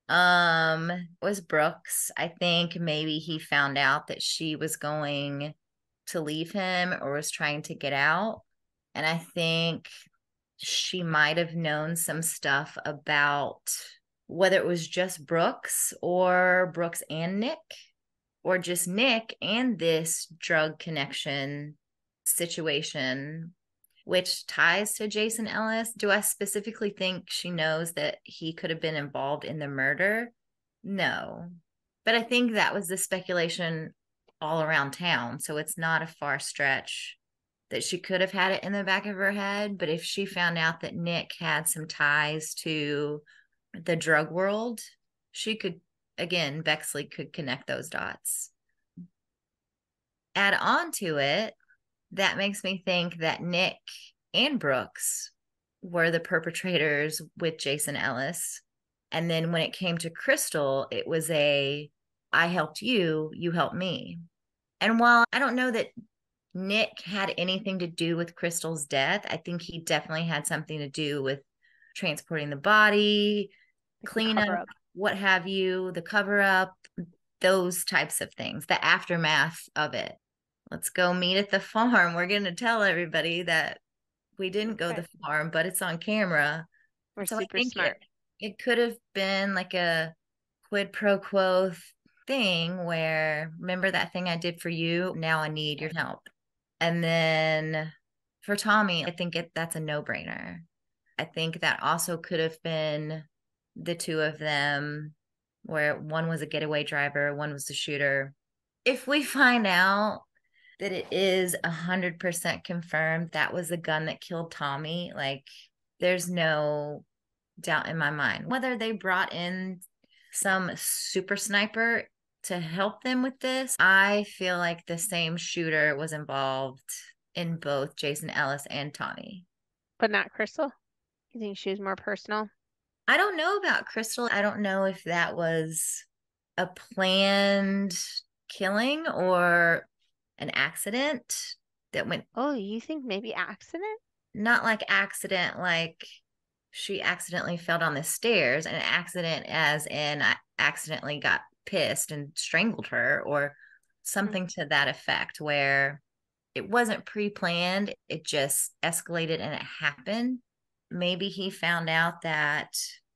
was Brooks. I think maybe he found out that she was going to leave him or was trying to get out. And I think she might have known some stuff about whether it was just Brooks or Brooks and Nick, or just Nick and this drug connection situation, which ties to Jason Ellis. Do I specifically think she knows that he could have been involved in the murder? No. But I think that was the speculation all around town. So it's not a far stretch that she could have had it in the back of her head. But if she found out that Nick had some ties to the drug world, she could, again, Bexley could connect those dots. Add on to it, that makes me think that Nick and Brooks were the perpetrators with Jason Ellis. And then when it came to Crystal, it was I helped you, you helped me. And while I don't know that Nick had anything to do with Crystal's death, I think he definitely had something to do with transporting the body, cleanup, what have you, the cover up, those types of things, the aftermath of it. Let's go meet at the farm. We're going to tell everybody that we didn't go to the farm, but it's on camera. We're super smart. It could have been like a quid pro quo thing where, remember that thing I did for you? Now I need your help. And then for Tommy, I think that's a no-brainer. I think that also could have been the two of them, where one was a getaway driver, one was the shooter. If we find out that it is 100% confirmed that was the gun that killed Tommy, like, there's no doubt in my mind. Whether they brought in some super sniper to help them with this, I feel like the same shooter was involved in both Jason Ellis and Tommy. But not Crystal? You think she was more personal? I don't know about Crystal. I don't know if that was a planned killing or an accident that went. Oh, you think maybe accident? Not like accident, like she accidentally fell down the stairs, an accident as in I accidentally got pissed and strangled her, or something to that effect, where it wasn't pre-planned, it just escalated and it happened. Maybe he found out that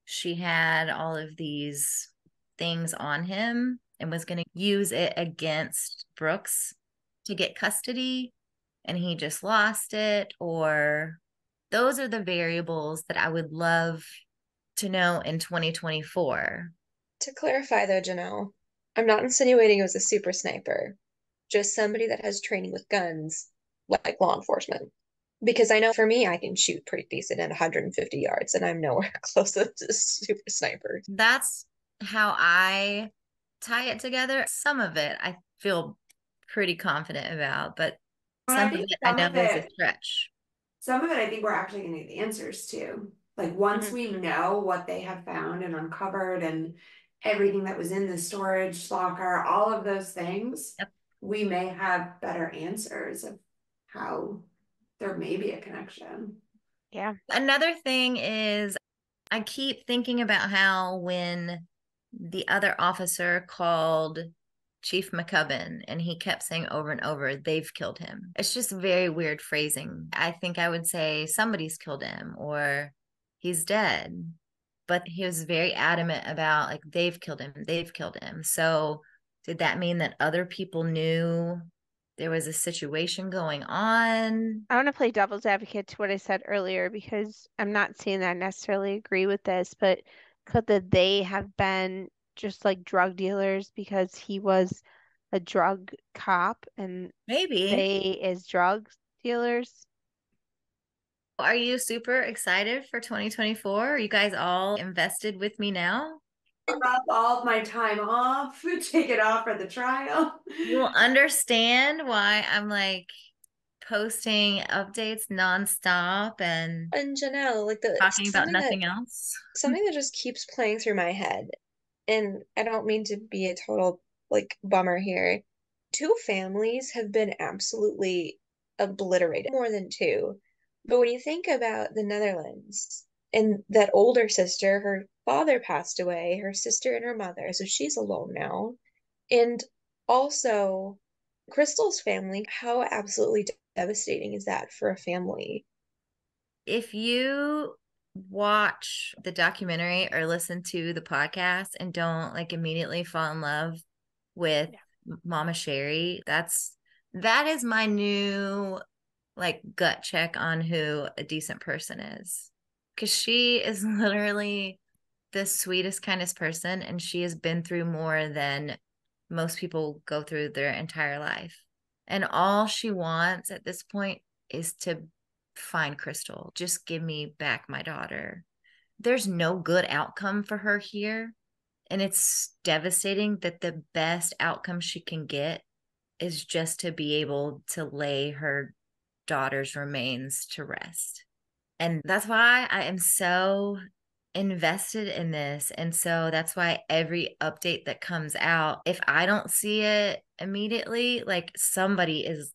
she had all of these things on him and was going to use it against Brooks to get custody, and he just lost it. Or those are the variables that I would love to know in 2024. To clarify though, Janelle, I'm not insinuating it was a super sniper, just somebody that has training with guns, like law enforcement. Because I know for me, I can shoot pretty decent at 150 yards, and I'm nowhere close to super sniper. That's how I tie it together. Some of it I feel pretty confident about, but Some of it I know is a stretch. Some of it I think we're actually going to get the answers to. Like once Mm-hmm. we know what they have found and uncovered and everything that was in the storage locker, all of those things, Yep. we may have better answers of how there may be a connection. Yeah. Another thing is I keep thinking about how when the other officer called Chief McCubbin and he kept saying over and over, they've killed him. It's just very weird phrasing. I think I would say somebody's killed him or he's dead. But he was very adamant about like, they've killed him. They've killed him. So did that mean that other people knew there was a situation going on? I want to play devil's advocate to what I said earlier because I'm not saying that I necessarily agree with this, but could they have been just like drug dealers because he was a drug cop and Maybe. they is drug dealers? Are you super excited for 2024? Are you guys all invested with me now? Up all of my time off, take it off for the trial. You'll understand why I'm like posting updates nonstop and Janelle, like talking about nothing else. Something that just keeps playing through my head, and I don't mean to be a total like bummer here. Two families have been absolutely obliterated, more than two. But when you think about the Netherlands and that older sister, her father passed away, her sister and her mother, so she's alone now. And also Crystal's family, how absolutely devastating is that for a family? If you watch the documentary or listen to the podcast and don't like immediately fall in love with Mama Sherry, that is my new like gut check on who a decent person is, because she is literally the sweetest, kindest person, and she has been through more than most people go through their entire life, and all she wants at this point is to find Crystal. Just give me back my daughter. There's no good outcome for her here, and it's devastating that the best outcome she can get is just to be able to lay her daughter's remains to rest. And that's why I am so invested in this. And so that's why every update that comes out, if I don't see it immediately, like somebody is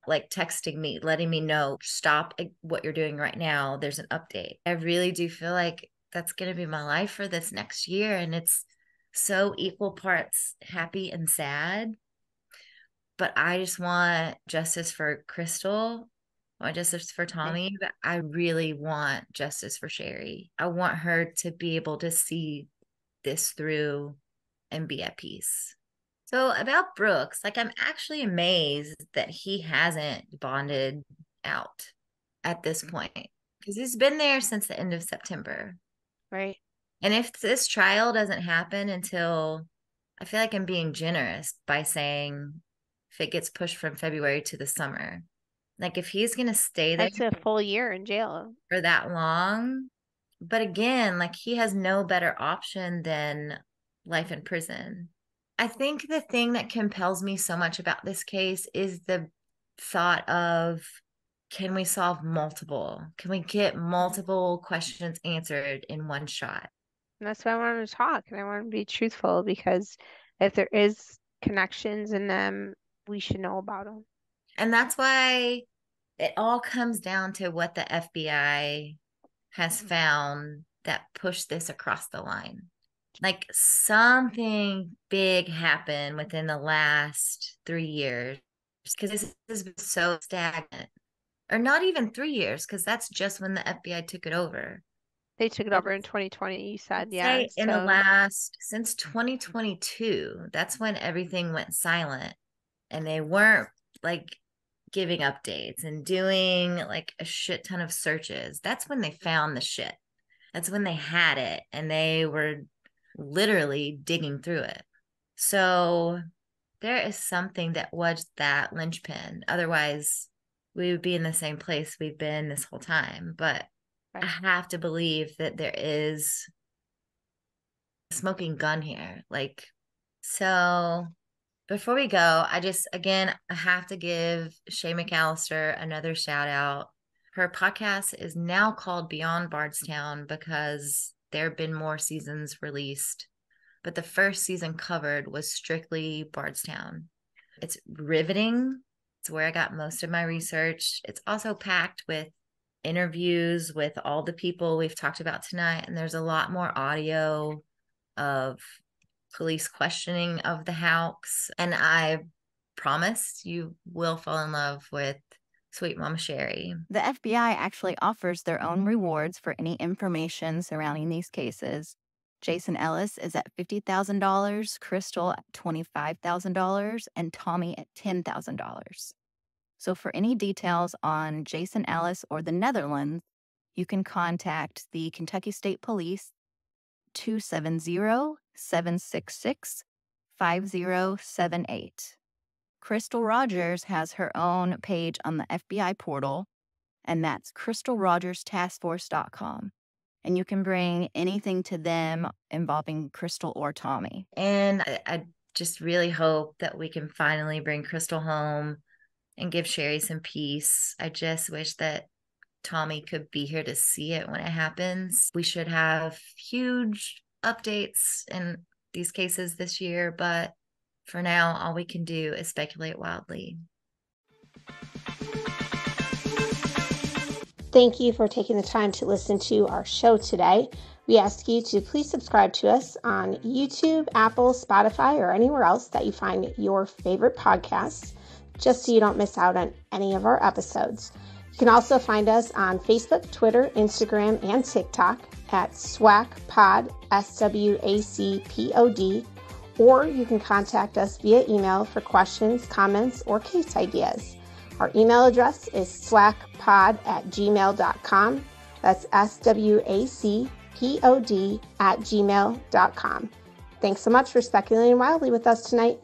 like texting me, letting me know, stop what you're doing right now. There's an update. I really do feel like that's going to be my life for this next year. And it's so equal parts happy and sad. But I just want justice for Crystal. I want justice for Tommy, but I really want justice for Sherry. I want her to be able to see this through and be at peace. So about Brooks, like I'm actually amazed that he hasn't bonded out at this point, because he's been there since the end of September. Right. And if this trial doesn't happen until, I feel like I'm being generous by saying if it gets pushed from February to the summer, like if he's going to stay there, that's a full year in jail for that long. But again, like he has no better option than life in prison. I think the thing that compels me so much about this case is the thought of, can we solve multiple? Can we get multiple questions answered in one shot? and that's why I wanted to talk and I want to be truthful, because if there is connections in them, we should know about them. And that's why it all comes down to what the FBI has found that pushed this across the line. Like something big happened within the last 3 years, because this has been so stagnant. Or not even 3 years, because that's just when the FBI took it over. They took it over in 2020, you said, yeah. In the last, since 2022, that's when everything went silent. And they weren't like giving updates and doing like a shit ton of searches. That's when they found the shit. That's when they had it and they were literally digging through it. So there is something that was that linchpin. Otherwise, we would be in the same place we've been this whole time. But I have to believe that there is a smoking gun here. Like, so Before we go, I have to give Shay McAllister another shout out. Her podcast is now called Beyond Bardstown because there have been more seasons released, but the first season covered was strictly Bardstown. It's riveting. It's where I got most of my research. It's also packed with interviews with all the people we've talked about tonight, and there's a lot more audio of police questioning of the Houcks, and I promise you will fall in love with Sweet Mama Sherry. The FBI actually offers their own rewards for any information surrounding these cases. Jason Ellis is at $50,000, Crystal at $25,000, and Tommy at $10,000. So for any details on Jason Ellis or the Netherlands, you can contact the Kentucky State Police 270-766-5078. Crystal Rogers has her own page on the FBI portal, and that's crystalrogerstaskforce.com. And you can bring anything to them involving Crystal or Tommy. And I just really hope that we can finally bring Crystal home and give Sherry some peace. I just wish that Tommy could be here to see it when it happens. We should have huge updates in these cases this year, but for now, all we can do is speculate wildly. Thank you for taking the time to listen to our show today. We ask you to please subscribe to us on YouTube, Apple, Spotify, or anywhere else that you find your favorite podcasts, just so you don't miss out on any of our episodes. You can also find us on Facebook, Twitter, Instagram, and TikTok at SWACPod, SWACPOD, or you can contact us via email for questions, comments, or case ideas. Our email address is swacpod@gmail.com. That's SWACPOD@gmail.com. Thanks so much for speculating wildly with us tonight.